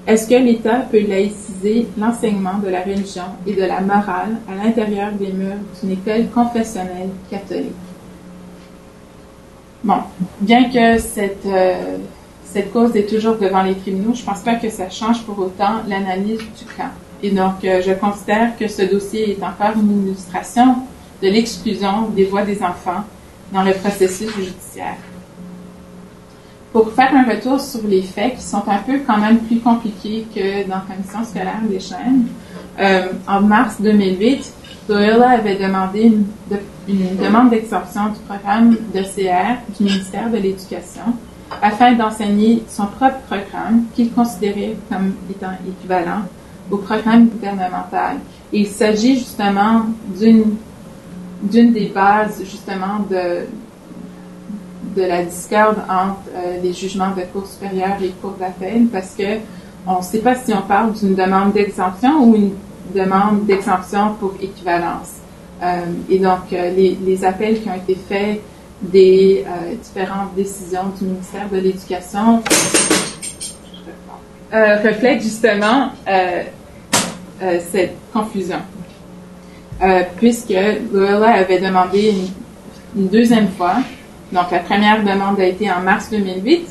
S2: Est-ce que l'État peut laïciser l'enseignement de la religion et de la morale à l'intérieur des murs d'une école confessionnelle catholique? Bon, bien que cette cause est toujours devant les tribunaux, je ne pense pas que ça change pour autant l'analyse du cas. Et donc, je considère que ce dossier est encore une illustration de l'exclusion des voix des enfants dans le processus judiciaire. Pour faire un retour sur les faits qui sont un peu quand même plus compliqués que dans la commission scolaire des chaînes, en mars 2008, Loyola avait demandé une demande d'exemption du programme de CR du ministère de l'Éducation afin d'enseigner son propre programme qu'il considérait comme étant équivalent au programme gouvernemental. Et il s'agit justement d'une des bases justement de la discorde entre les jugements de cour supérieure et cour d'appel parce que on ne sait pas si on parle d'une demande d'exemption ou une demande d'exemption pour équivalence. Et donc, les appels qui ont été faits des différentes décisions du ministère de l'Éducation reflètent justement cette confusion. Puisque Loyola avait demandé une deuxième fois, donc la première demande a été en mars 2008,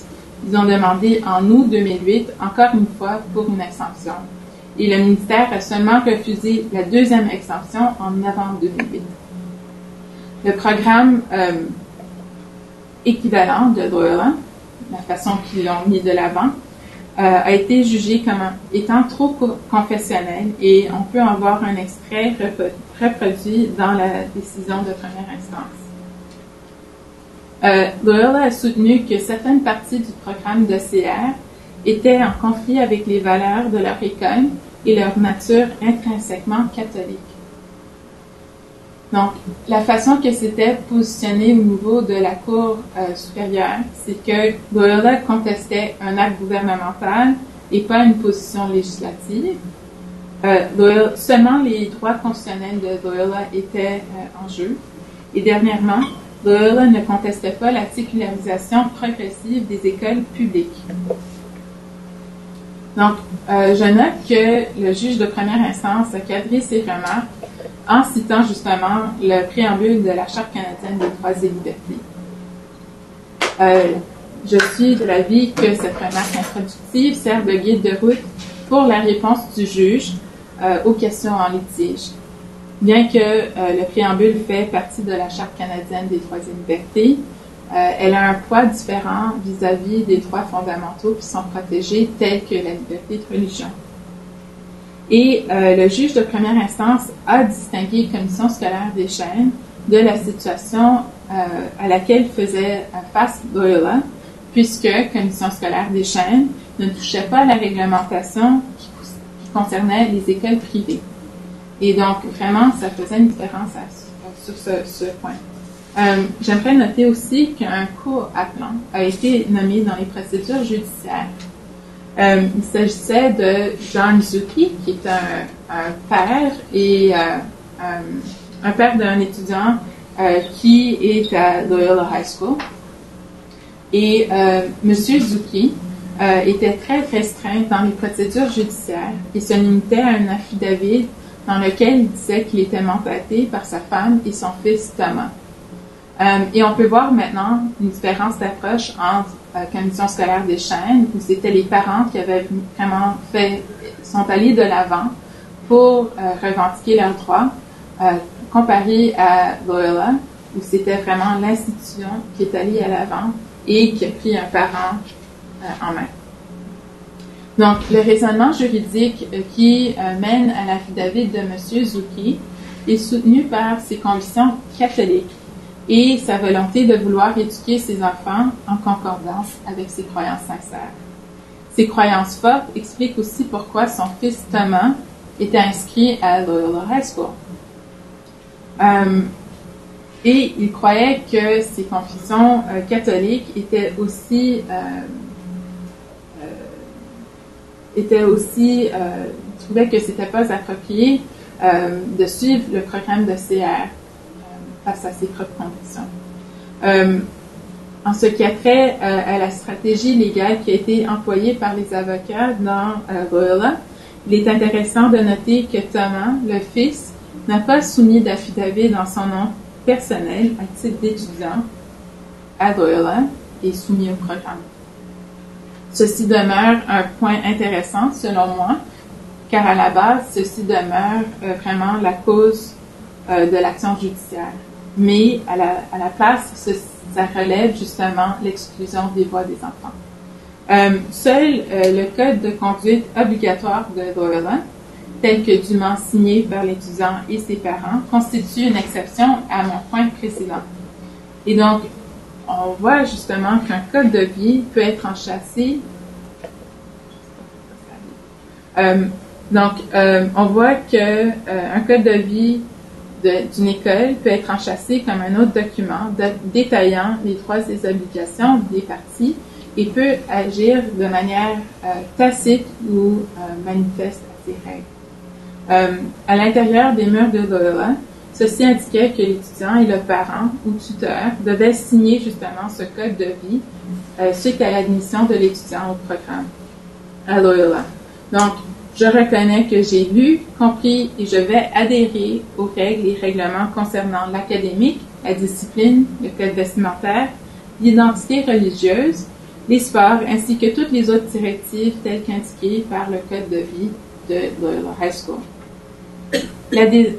S2: ils ont demandé en août 2008, encore une fois, pour une exemption. Et le ministère a seulement refusé la deuxième exemption en novembre 2008. Le programme équivalent de Loyola, la façon qu'ils l'ont mis de l'avant, a été jugé comme étant trop confessionnel et on peut en voir un extrait reproduit dans la décision de première instance. Loyola a soutenu que certaines parties du programme de CR étaient en conflit avec les valeurs de leur école et leur nature intrinsèquement catholique. Donc, la façon que c'était positionné au niveau de la Cour supérieure, c'est que Loyola contestait un acte gouvernemental et pas une position législative. Seulement les droits constitutionnels de Loyola étaient en jeu. Et dernièrement, Loyola ne contestait pas la sécularisation progressive des écoles publiques. Donc, je note que le juge de première instance a cadré ses remarques en citant justement le préambule de la Charte canadienne des droits et libertés. Je suis de l'avis que cette remarque introductive sert de guide de route pour la réponse du juge aux questions en litige. Bien que le préambule fait partie de la Charte canadienne des droits et libertés, elle a un poids différent vis-à-vis des droits fondamentaux qui sont protégés, tels que la liberté de religion. Et le juge de première instance a distingué Commission scolaire des Chênes de la situation à laquelle faisait face Loyola, puisque Commission scolaire des Chênes ne touchait pas à la réglementation qui concernait les écoles privées. Et donc, vraiment, ça faisait une différence sur ce point. J'aimerais noter aussi qu'un co-appelant a été nommé dans les procédures judiciaires. Il s'agissait de John Zucchi, qui est un père et un père d'un étudiant qui est à Loyola High School. Et M. Zucchi était très restreint dans les procédures judiciaires et se limitait à un affidavit dans lequel il disait qu'il était mandaté par sa femme et son fils Thomas. Et on peut voir maintenant une différence d'approche entre Commission scolaire des Chênes, où c'était les parents qui avaient vraiment sont allés de l'avant pour revendiquer leurs droits, comparé à Loyola, où c'était vraiment l'institution qui est allée à l'avant et qui a pris un parent en main. Donc, le raisonnement juridique qui mène à l'affidavit de M. Zucchi est soutenu par ses convictions catholiques et sa volonté de vouloir éduquer ses enfants en concordance avec ses croyances sincères. Ses croyances fortes expliquent aussi pourquoi son fils Thomas était inscrit à Loyola High School. Et il croyait que ses convictions catholiques étaient aussi il trouvait que c'était pas approprié de suivre le programme de CR face à ses propres convictions. En ce qui a trait à la stratégie légale qui a été employée par les avocats dans Loyola, il est intéressant de noter que Thomas, le fils, n'a pas soumis d'affidavit dans son nom personnel à titre d'étudiant à Loyola et soumis au programme. Ceci demeure un point intéressant selon moi, car à la base, ceci demeure vraiment la cause de l'action judiciaire. Mais à la place, ça relève justement l'exclusion des voix des enfants. Seul le code de conduite obligatoire de Loyola, tel que dûment signé par l'étudiant et ses parents, constitue une exception à mon point précédent. Et donc, on voit justement qu'un code de vie peut être enchâssé. On voit qu'un code de vie d'une école peut être enchâssé comme un autre document détaillant les droits et les obligations des parties et peut agir de manière tacite ou manifeste à ses règles. À l'intérieur des murs de Loyola, ceci indiquait que l'étudiant et le parent ou tuteur devaient signer justement ce code de vie suite à l'admission de l'étudiant au programme à Loyola. Donc, je reconnais que j'ai lu, compris et je vais adhérer aux règles et règlements concernant l'académique, la discipline, le code vestimentaire, l'identité religieuse, les sports ainsi que toutes les autres directives telles qu'indiquées par le code de vie de Loyola High School.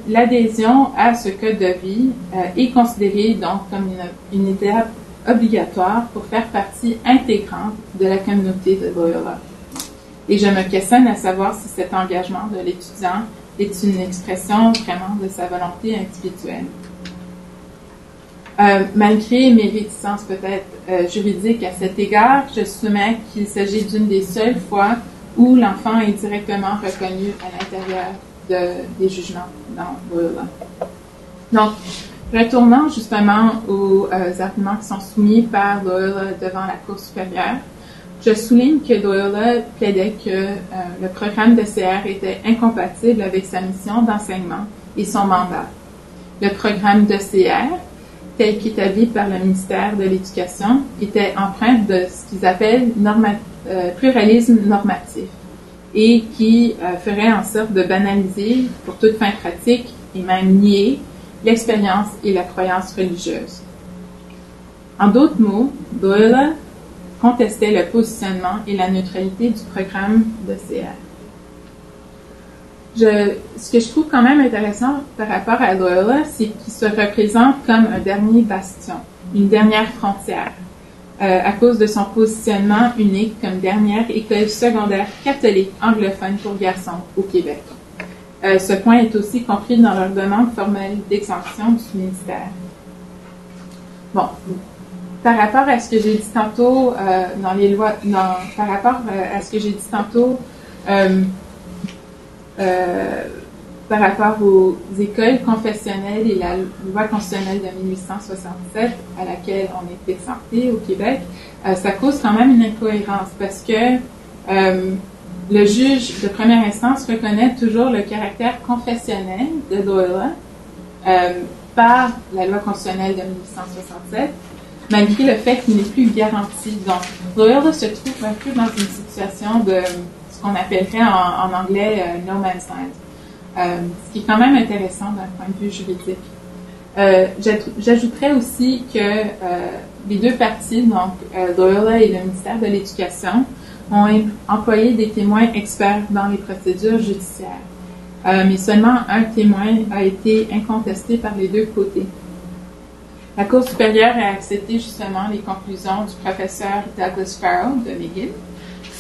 S2: L'adhésion à ce code de vie est considérée donc comme une étape obligatoire pour faire partie intégrante de la communauté de Loyola. Et je me questionne à savoir si cet engagement de l'étudiant est une expression vraiment de sa volonté individuelle. Malgré mes réticences peut-être juridiques à cet égard, je soumets qu'il s'agit d'une des seules fois où l'enfant est directement reconnu à l'intérieur des jugements dans Loyola. Donc, retournant justement aux arguments qui sont soumis par Loyola devant la Cour supérieure, je souligne que Loyola plaidait que le programme de CR était incompatible avec sa mission d'enseignement et son mandat. Le programme de CR, tel qu'établi par le ministère de l'Éducation, était empreint de ce qu'ils appellent pluralisme normatif et qui ferait en sorte de banaliser, pour toute fin pratique, et même nier l'expérience et la croyance religieuse. En d'autres mots, Loyola contestait le positionnement et la neutralité du programme de CR. Ce que je trouve quand même intéressant par rapport à Loyola, c'est qu'il se représente comme un dernier bastion, une dernière frontière, à cause de son positionnement unique comme dernière école secondaire catholique anglophone pour garçons au Québec. Ce point est aussi compris dans leur demande formelle d'exemption du ministère. Bon, par rapport à ce que j'ai dit tantôt dans les lois, par rapport à ce que j'ai dit tantôt par rapport aux écoles confessionnelles et la loi constitutionnelle de 1867 à laquelle on est exempté au Québec, ça cause quand même une incohérence parce que le juge de première instance reconnaît toujours le caractère confessionnel de Loyola par la loi constitutionnelle de 1867, malgré le fait qu'il n'est plus garanti. Donc, Loyola se trouve un peu dans une situation de ce qu'on appellerait en anglais no man's land, ce qui est quand même intéressant d'un point de vue juridique. J'ajouterais aussi que les deux parties, donc Loyola et le ministère de l'Éducation, ont employé des témoins experts dans les procédures judiciaires. Mais seulement un témoin a été incontesté par les deux côtés. La Cour supérieure a accepté justement les conclusions du professeur Douglas Farrell de McGill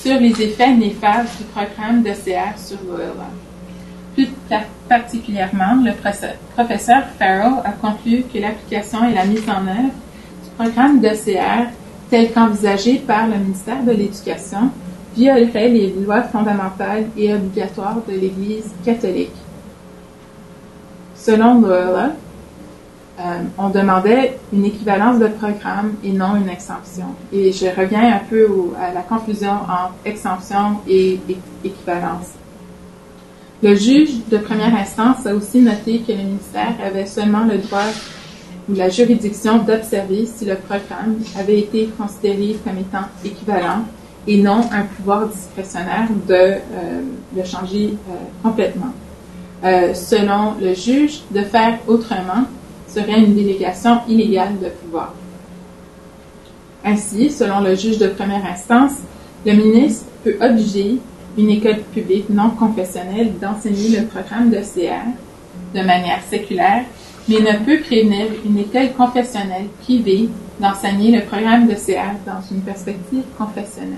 S2: sur les effets néfastes du programme de CR sur Loyola. Plus particulièrement, le professeur Farrell a conclu que l'application et la mise en œuvre du programme de CR tel qu'envisagé par le ministère de l'Éducation violerait les lois fondamentales et obligatoires de l'Église catholique. Selon Loyola, on demandait une équivalence de programme et non une exemption. Et je reviens un peu à la confusion entre exemption et équivalence. Le juge de première instance a aussi noté que le ministère avait seulement le droit ou la juridiction d'observer si le programme avait été considéré comme étant équivalent et non un pouvoir discrétionnaire de le changer complètement. Selon le juge, de faire autrement serait une délégation illégale de pouvoir. Ainsi, selon le juge de première instance, le ministre peut obliger une école publique non confessionnelle d'enseigner le programme de CR de manière séculaire, mais ne peut prévenir une école confessionnelle privée d'enseigner le programme de CR dans une perspective confessionnelle.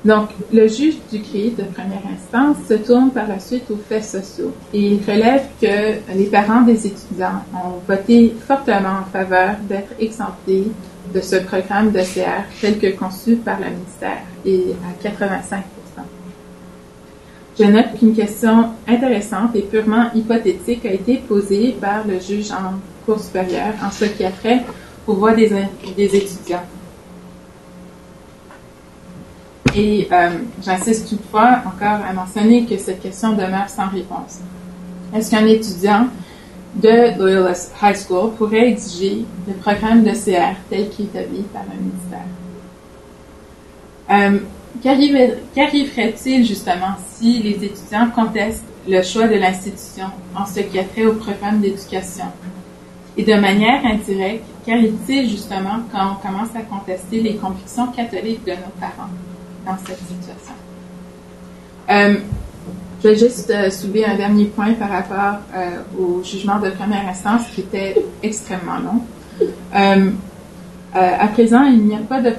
S2: Donc, le juge du CRI de première instance se tourne par la suite aux faits sociaux et il relève que les parents des étudiants ont voté fortement en faveur d'être exemptés de ce programme de CR tel que conçu par le ministère et à 85%. Je note qu'une question intéressante et purement hypothétique a été posée par le juge en cour supérieure en ce qui a trait aux voix des étudiants. Et j'insiste toutefois encore à mentionner que cette question demeure sans réponse. Est-ce qu'un étudiant de Loyola High School pourrait exiger le programme de CR tel qu'établi par le ministère? Qu'arriverait-il justement si les étudiants contestent le choix de l'institution en ce qui a trait au programme d'éducation? Et de manière indirecte, qu'arrive-t-il justement quand on commence à contester les convictions catholiques de nos parents dans cette situation? Je vais juste soulever un dernier point par rapport au jugement de première instance qui était extrêmement long. À présent, il n'y a pas de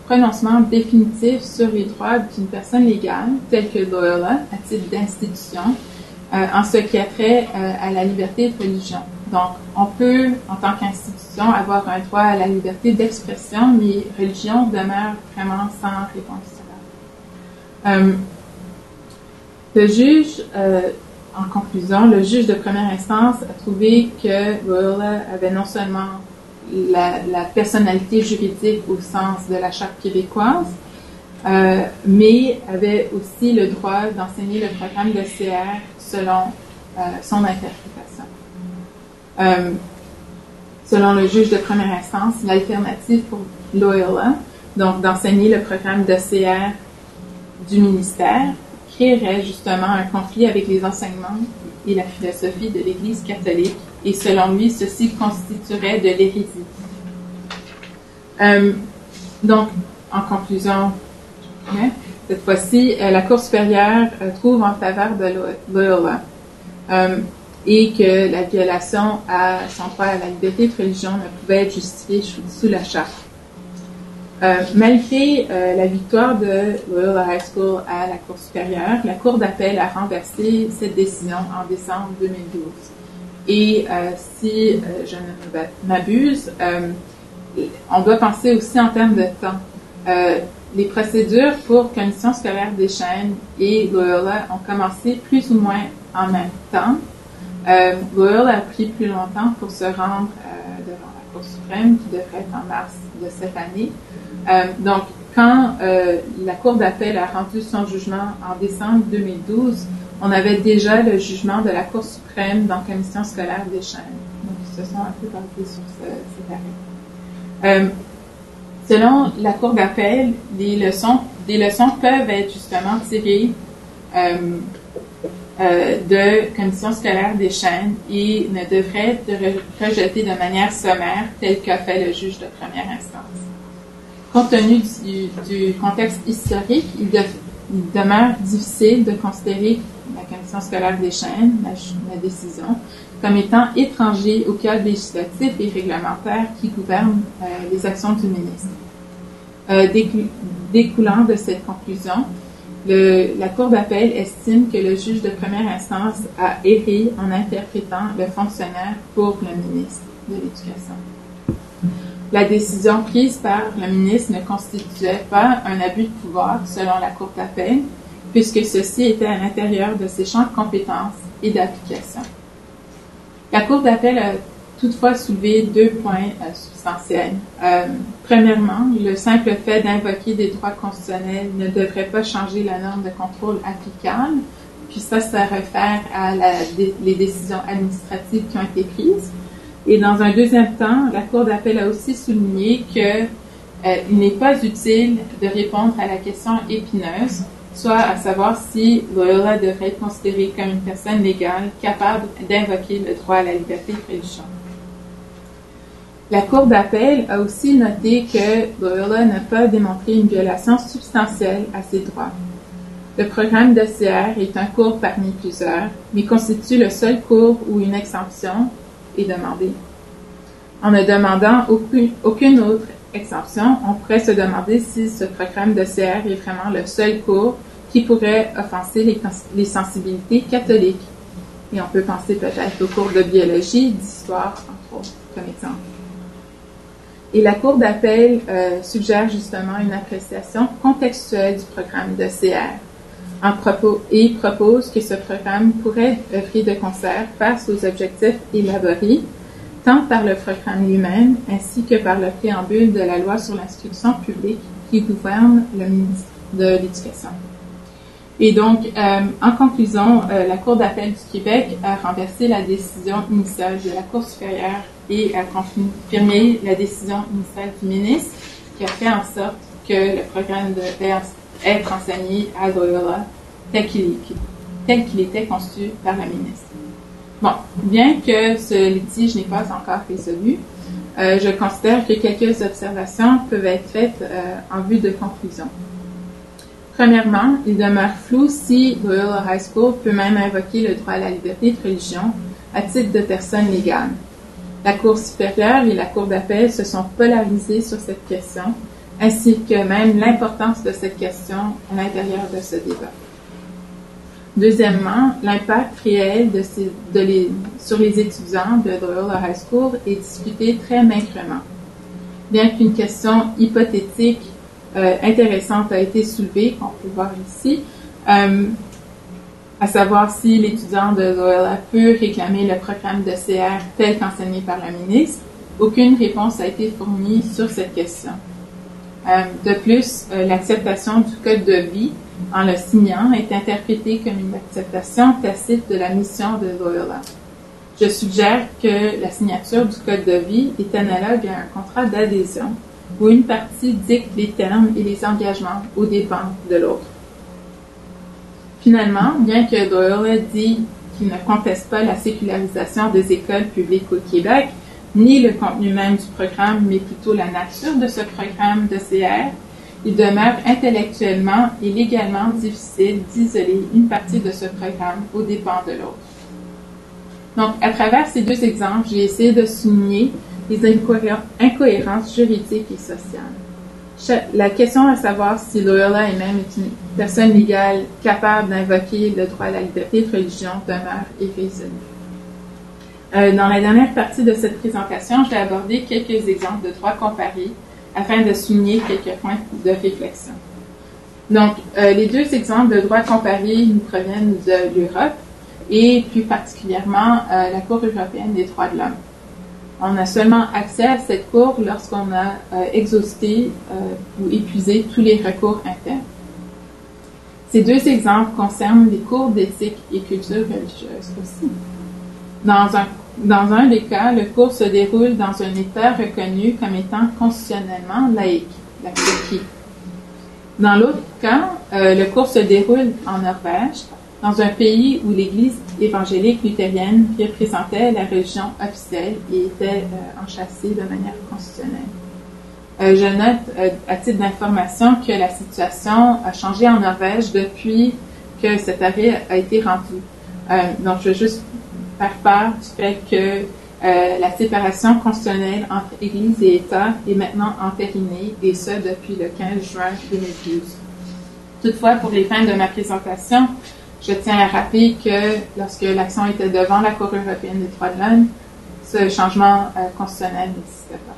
S2: prononcement définitif sur les droits d'une personne légale, telle que Loyola, à titre d'institution, en ce qui a trait à la liberté de religion. Donc, on peut, en tant qu'institution, avoir un droit à la liberté d'expression, mais religion demeure vraiment sans réponse directe. Le juge, en conclusion, le juge de première instance a trouvé que Loyola avait non seulement la personnalité juridique au sens de la Charte québécoise, mais avait aussi le droit d'enseigner le programme de CR selon son interprétation. Selon le juge de première instance, l'alternative pour Loyola, donc d'enseigner le programme de CR du ministère, créerait justement un conflit avec les enseignements et la philosophie de l'Église catholique, et selon lui, ceci constituerait de l'hérésie. Donc, en conclusion, cette fois-ci, la Cour supérieure trouve en faveur de Loyola et que la violation à son droit à la liberté de religion ne pouvait être justifiée sous la Charte. Malgré la victoire de Loyola High School à la Cour supérieure, la Cour d'appel a renversé cette décision en décembre 2012. Et si je ne m'abuse, on doit penser aussi en termes de temps. Les procédures pour Commission scolaire des Chênes et Loyola ont commencé plus ou moins en même temps. Loyola a pris plus longtemps pour se rendre devant la Cour suprême, qui devrait être en mars de cette année. Donc, quand la Cour d'appel a rendu son jugement en décembre 2012, on avait déjà le jugement de la Cour suprême dans la Commission scolaire des Chênes. Donc, ils se sont un peu basés sur cet arrêt. Selon la Cour d'appel, des leçons peuvent être justement tirées de Commission scolaire des Chênes et ne devraient être rejetées de manière sommaire, tel qu'a fait le juge de première instance. Compte tenu du contexte historique, il demeure difficile de considérer la Commission scolaire des Chênes, la décision, comme étant étranger au cadre législatif et réglementaire qui gouverne les actions du ministre. Découlant de cette conclusion, la Cour d'appel estime que le juge de première instance a erré en interprétant le fonctionnaire pour le ministre de l'Éducation. La décision prise par le ministre ne constituait pas un abus de pouvoir selon la Cour d'appel, puisque ceci était à l'intérieur de ses champs de compétences et d'application. La Cour d'appel a toutefois soulevé 2 points substantiels. Premièrement, le simple fait d'invoquer des droits constitutionnels ne devrait pas changer la norme de contrôle applicable, puis ça réfère à les décisions administratives qui ont été prises. Et dans un deuxième temps, la Cour d'appel a aussi souligné qu'il n'est pas utile de répondre à la question épineuse, soit à savoir si Loyola devrait être considéré comme une personne légale capable d'invoquer le droit à la liberté de religion. La Cour d'appel a aussi noté que Loyola n'a pas démontré une violation substantielle à ses droits. Le programme d'OCR est un cours parmi plusieurs, mais constitue le seul cours où une exemption est demandée. En ne demandant aucune autre exemption, on pourrait se demander si ce programme d'OCR est vraiment le seul cours qui pourrait offenser les sensibilités catholiques. Et on peut penser peut-être aux cours de biologie, d'histoire, entre autres, comme exemple. Et la Cour d'appel suggère justement une appréciation contextuelle du programme d'OCR et propose que ce programme pourrait œuvrer de concert face aux objectifs élaborés tant par le programme lui-même ainsi que par le préambule de la loi sur l'instruction publique qui gouverne le ministère de l'Éducation. Et donc, en conclusion, la Cour d'appel du Québec a renversé la décision initiale de la Cour supérieure et a confirmé la décision initiale du ministre qui a fait en sorte que le programme devait être enseigné à Loyola tel qu'il était conçu par la ministre. Bon, bien que ce litige n'est pas encore résolu, je considère que quelques observations peuvent être faites en vue de conclusion. Premièrement, il demeure flou si Loyola High School peut même invoquer le droit à la liberté de religion à titre de personne légale. La Cour supérieure et la Cour d'appel se sont polarisées sur cette question, ainsi que même l'importance de cette question à l'intérieur de ce débat. Deuxièmement, l'impact réel sur les étudiants de Loyola High School est discuté très maigrement. Bien qu'une question hypothétique intéressante a été soulevée, qu'on peut voir ici, à savoir si l'étudiant de Loyola peut réclamer le programme de CR tel qu'enseigné par la ministre, aucune réponse a été fournie sur cette question. De plus, l'acceptation du code de vie en le signant est interprétée comme une acceptation tacite de la mission de Loyola. Je suggère que la signature du code de vie est analogue à un contrat d'adhésion où une partie dicte les termes et les engagements aux dépens de l'autre. Finalement, bien que Loyola dit qu'il ne conteste pas la sécularisation des écoles publiques au Québec, ni le contenu même du programme, mais plutôt la nature de ce programme de CR, il demeure intellectuellement et légalement difficile d'isoler une partie de ce programme aux dépens de l'autre. Donc, à travers ces deux exemples, j'ai essayé de souligner les incohérences juridiques et sociales. La question à savoir si Loyola elle-même est une personne légale capable d'invoquer le droit à la liberté de religion demeure irrésolue. Dans la dernière partie de cette présentation, je vais aborder quelques exemples de droits comparés afin de souligner quelques points de réflexion. Donc, les deux exemples de droits comparés nous proviennent de l'Europe et plus particulièrement la Cour européenne des droits de l'homme. On a seulement accès à cette Cour lorsqu'on a exhausté ou épuisé tous les recours internes. Ces deux exemples concernent les cours d'éthique et culture religieuse aussi. Dans un des cas, le cours se déroule dans un État reconnu comme étant constitutionnellement laïque, la Turquie. Dans l'autre cas, le cours se déroule en Norvège, dans un pays où l'Église évangélique luthérienne représentait la religion officielle et était enchâssée de manière constitutionnelle. Je note, à titre d'information, que la situation a changé en Norvège depuis que cet arrêt a été rendu. Donc, je veux juste faire part du fait que la séparation constitutionnelle entre Église et État est maintenant entérinée, et ce, depuis le 15 juin 2012. Toutefois, pour les fins de ma présentation, je tiens à rappeler que lorsque l'action était devant la Cour européenne des droits de l'homme, ce changement constitutionnel n'existait pas.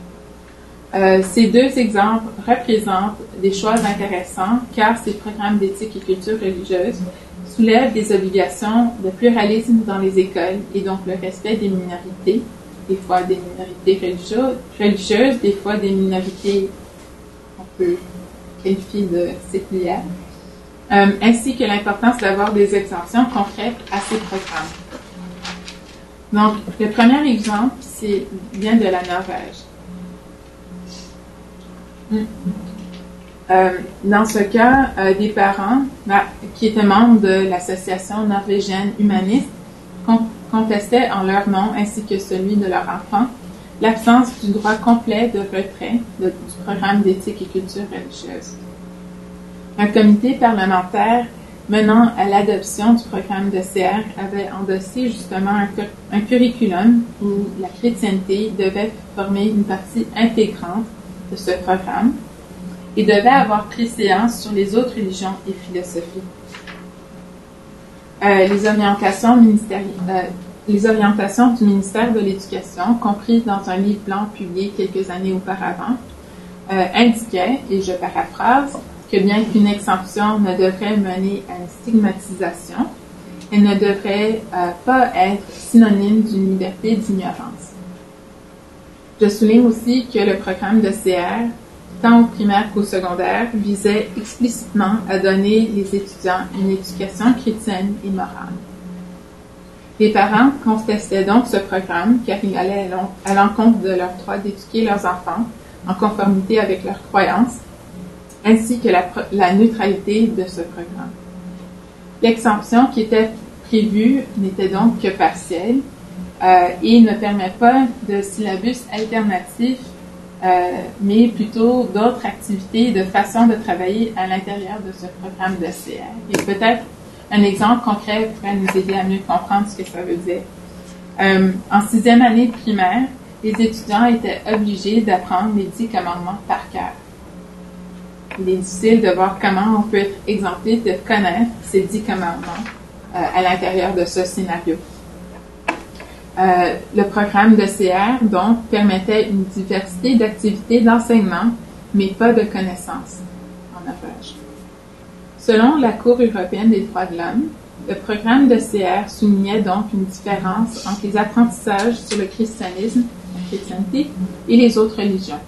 S2: Ces deux exemples représentent des choix intéressants car ces programmes d'éthique et culture religieuse soulèvent des obligations de pluralisme dans les écoles et donc le respect des minorités, des fois des minorités religieuses, des fois des minorités qu'on peut qualifier de séculières, ainsi que l'importance d'avoir des exemptions concrètes à ces programmes. Donc, le premier exemple vient de la Norvège. Dans ce cas, des parents qui étaient membres de l'association norvégienne humaniste contestaient en leur nom ainsi que celui de leur enfant l'absence du droit complet de retrait du programme d'éthique et culture religieuse. Un comité parlementaire menant à l'adoption du programme de CR avait endossé justement un curriculum où la chrétienté devait former une partie intégrante de ce programme et devait avoir préséance sur les autres religions et philosophies. Les orientations du ministère de l'Éducation, comprises dans un livre blanc publié quelques années auparavant, indiquaient, et je paraphrase, que bien qu'une exemption ne devrait mener à une stigmatisation, elle ne devrait pas être synonyme d'une liberté d'ignorance. Je souligne aussi que le programme de CR, tant au primaire qu'au secondaire, visait explicitement à donner les étudiants une éducation chrétienne et morale. Les parents contestaient donc ce programme car il allait à l'encontre de leur droit d'éduquer leurs enfants en conformité avec leurs croyances, ainsi que la neutralité de ce programme. L'exemption qui était prévue n'était donc que partielle et ne permet pas de syllabus alternatif, mais plutôt d'autres activités et de façons de travailler à l'intérieur de ce programme de CR. Et peut-être un exemple concret pourrait nous aider à mieux comprendre ce que ça veut dire. En 6e année de primaire, les étudiants étaient obligés d'apprendre les 10 commandements par cœur. Il est difficile de voir comment on peut être exempté de connaître ces 10 commandements. à l'intérieur de ce scénario. Le programme de CR, donc, permettait une diversité d'activités d'enseignement, mais pas de connaissances en Norvège. Selon la Cour européenne des droits de l'homme, le programme de CR soulignait donc une différence entre les apprentissages sur le christianisme, la chrétienté, et les autres religions.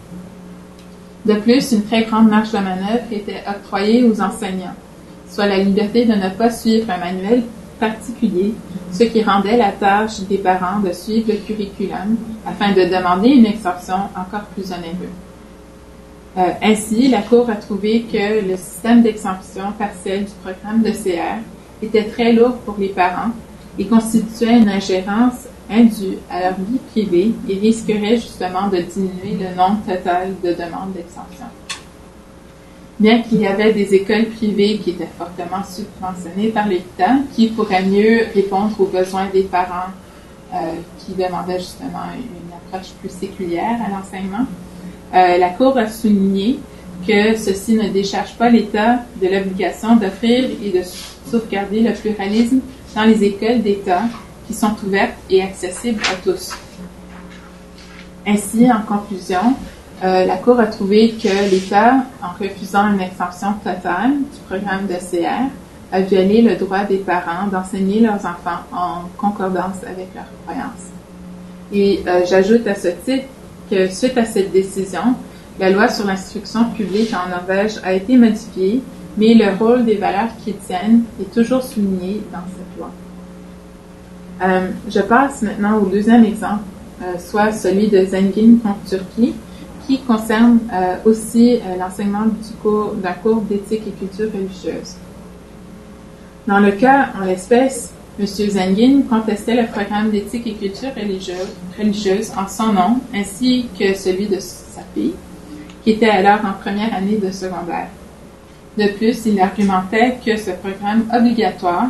S2: De plus, une très grande marge de manœuvre était octroyée aux enseignants, soit la liberté de ne pas suivre un manuel particulier, ce qui rendait la tâche des parents de suivre le curriculum afin de demander une exception encore plus onéreuse. Ainsi, la Cour a trouvé que le système d'exemption partielle du programme de CR était très lourd pour les parents et constituait une ingérence indue à leur vie privée et risquerait justement de diminuer le nombre total de demandes d'exemption. Bien qu'il y avait des écoles privées qui étaient fortement subventionnées par l'État, qui pourraient mieux répondre aux besoins des parents qui demandaient justement une approche plus séculière à l'enseignement, la Cour a souligné que ceci ne décharge pas l'État de l'obligation d'offrir et de sauvegarder le pluralisme dans les écoles d'État qui sont ouvertes et accessibles à tous. Ainsi, en conclusion, la Cour a trouvé que l'État, en refusant une exemption totale du programme de CR, a violé le droit des parents d'enseigner leurs enfants en concordance avec leurs croyances. Et j'ajoute à ce titre que suite à cette décision, la loi sur l'instruction publique en Norvège a été modifiée, mais le rôle des valeurs chrétiennes est toujours souligné dans cette loi. Je passe maintenant au deuxième exemple, soit celui de Zengin contre Turquie, qui concerne aussi l'enseignement d'un cours d'éthique et culture religieuse. Dans le cas, en l'espèce, M. Zengin contestait le programme d'éthique et culture religieuse en son nom, ainsi que celui de sa fille, qui était alors en première année de secondaire. De plus, il argumentait que ce programme obligatoire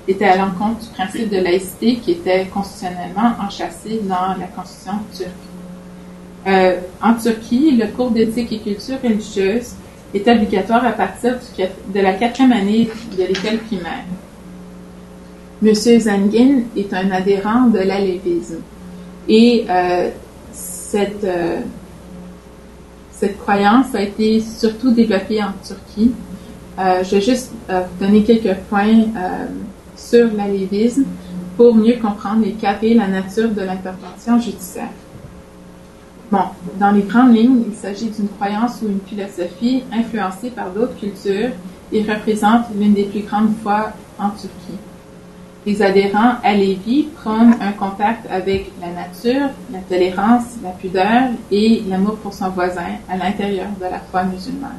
S2: était à l'encontre du principe de laïcité qui était constitutionnellement enchâssé dans la constitution turque. En Turquie, le cours d'éthique et culture religieuse est obligatoire à partir de la 4e année de l'école primaire. M. Zengin est un adhérent de l'alévisme et cette croyance a été surtout développée en Turquie. Je vais juste donner quelques points sur l'alévisme pour mieux comprendre et cadrer la nature de l'intervention judiciaire. Bon, dans les grandes lignes, il s'agit d'une croyance ou une philosophie influencée par d'autres cultures et représente l'une des plus grandes foi en Turquie. Les adhérents à Lévi prônent un contact avec la nature, la tolérance, la pudeur et l'amour pour son voisin à l'intérieur de la foi musulmane.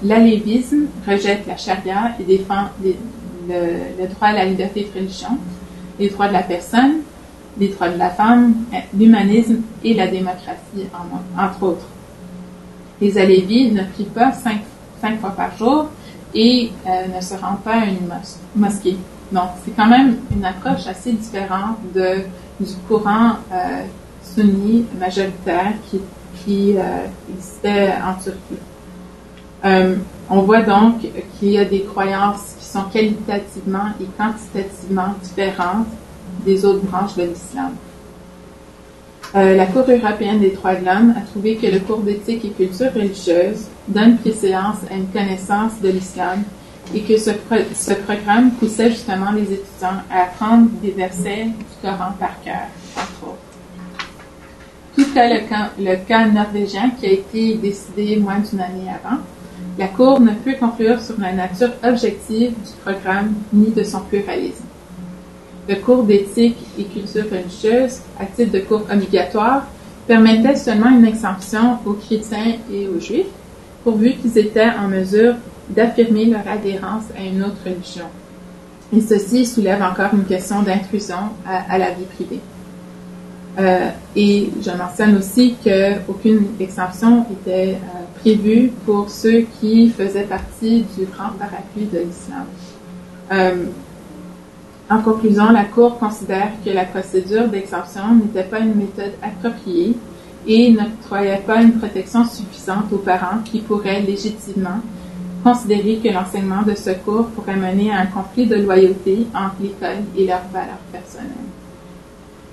S2: L'alévisme rejette la charia et défend le droit à la liberté de religion, les droits de la personne, les droits de la femme, l'humanisme et la démocratie, entre autres. Les alévis ne prient pas cinq fois par jour et ne se rendent pas à une mosquée. Donc, c'est quand même une approche assez différente du courant sunni majoritaire qui existait en Turquie. On voit donc qu'il y a des croyances qui sont qualitativement et quantitativement différentes des autres branches de l'islam. La Cour européenne des droits de l'homme a trouvé que le cours d'éthique et culture religieuse donne préséance à une connaissance de l'islam et que ce programme poussait justement les étudiants à apprendre des versets du Coran par cœur, entre autres. Tout le cas norvégien qui a été décidé moins d'une année avant, la Cour ne peut conclure sur la nature objective du programme ni de son pluralisme. Le cours d'éthique et culture religieuse, à titre de cours obligatoire, permettait seulement une exemption aux chrétiens et aux juifs, pourvu qu'ils étaient en mesure d'affirmer leur adhérence à une autre religion. Et ceci soulève encore une question d'intrusion à la vie privée. Et je mentionne aussi qu'aucune exemption était prévue pour ceux qui faisaient partie du grand parapluie de l'islam. En conclusion, la Cour considère que la procédure d'exemption n'était pas une méthode appropriée et n'octroyait pas une protection suffisante aux parents qui pourraient légitimement considéré que l'enseignement de ce cours pourrait mener à un conflit de loyauté entre l'école et leurs valeurs personnelles.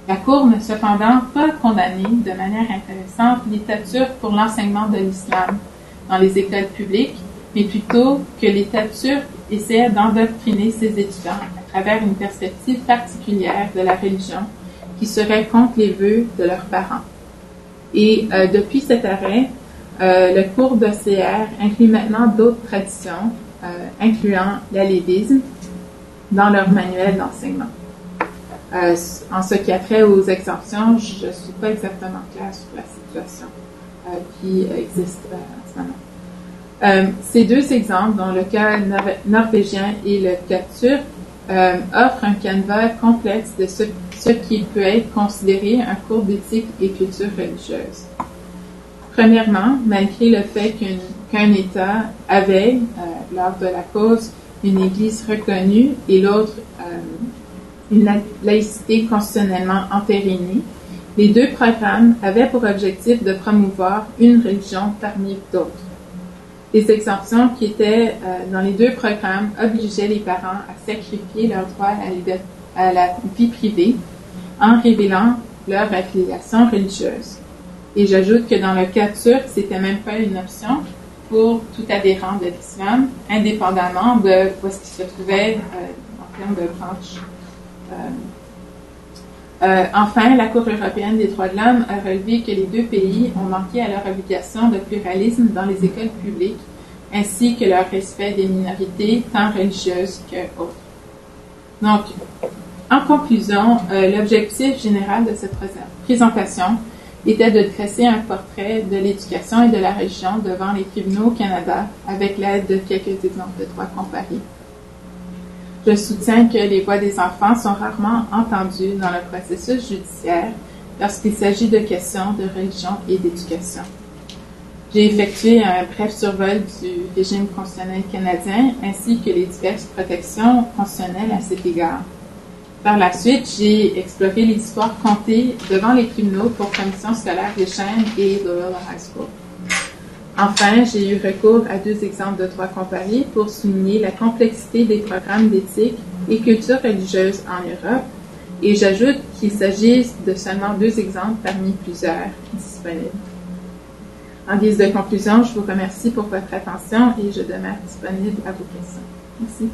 S2: La Cour n'a cependant pas condamné de manière intéressante l'État turc pour l'enseignement de l'islam dans les écoles publiques, mais plutôt que l'État turc essayait d'endoctriner ses étudiants à travers une perspective particulière de la religion qui serait contre les vœux de leurs parents. Et depuis cet arrêt, le cours d'OCR inclut maintenant d'autres traditions, incluant l'alévisme, dans leur manuel d'enseignement. En ce qui a trait aux exemptions, je ne suis pas exactement claire sur la situation qui existe en ce moment. Ces deux exemples, dont le cas norvégien et le cas turc, offrent un canevas complexe de ce qui peut être considéré un cours d'éthique et culture religieuse. Premièrement, malgré le fait qu'un État avait, lors de la cause, une Église reconnue et l'autre une laïcité constitutionnellement entérinée, les deux programmes avaient pour objectif de promouvoir une religion parmi d'autres. Les exemptions qui étaient dans les deux programmes obligeaient les parents à sacrifier leur droit à la vie privée en révélant leur affiliation religieuse. Et j'ajoute que dans le cas turc, c'était même pas une option pour tout adhérent de l'islam, indépendamment de où est-ce qu'il se trouvait en termes de branche. Enfin, la Cour européenne des droits de l'homme a relevé que les deux pays ont manqué à leur obligation de pluralisme dans les écoles publiques, ainsi que leur respect des minorités, tant religieuses que autres. Donc, en conclusion, l'objectif général de cette présentation était de dresser un portrait de l'éducation et de la religion devant les tribunaux au Canada avec l'aide de quelques exemples de droit comparé. Je soutiens que les voix des enfants sont rarement entendues dans le processus judiciaire lorsqu'il s'agit de questions de religion et d'éducation. J'ai effectué un bref survol du régime constitutionnel canadien ainsi que les diverses protections constitutionnelles à cet égard. Par la suite, j'ai exploré les histoires contées devant les tribunaux pour Commission scolaire des Chênes et Loyola High School. Enfin, j'ai eu recours à deux exemples de droit comparé pour souligner la complexité des programmes d'éthique et culture religieuse en Europe, et j'ajoute qu'il s'agit de seulement deux exemples parmi plusieurs disponibles. En guise de conclusion, je vous remercie pour votre attention et je demeure disponible à vos questions. Merci.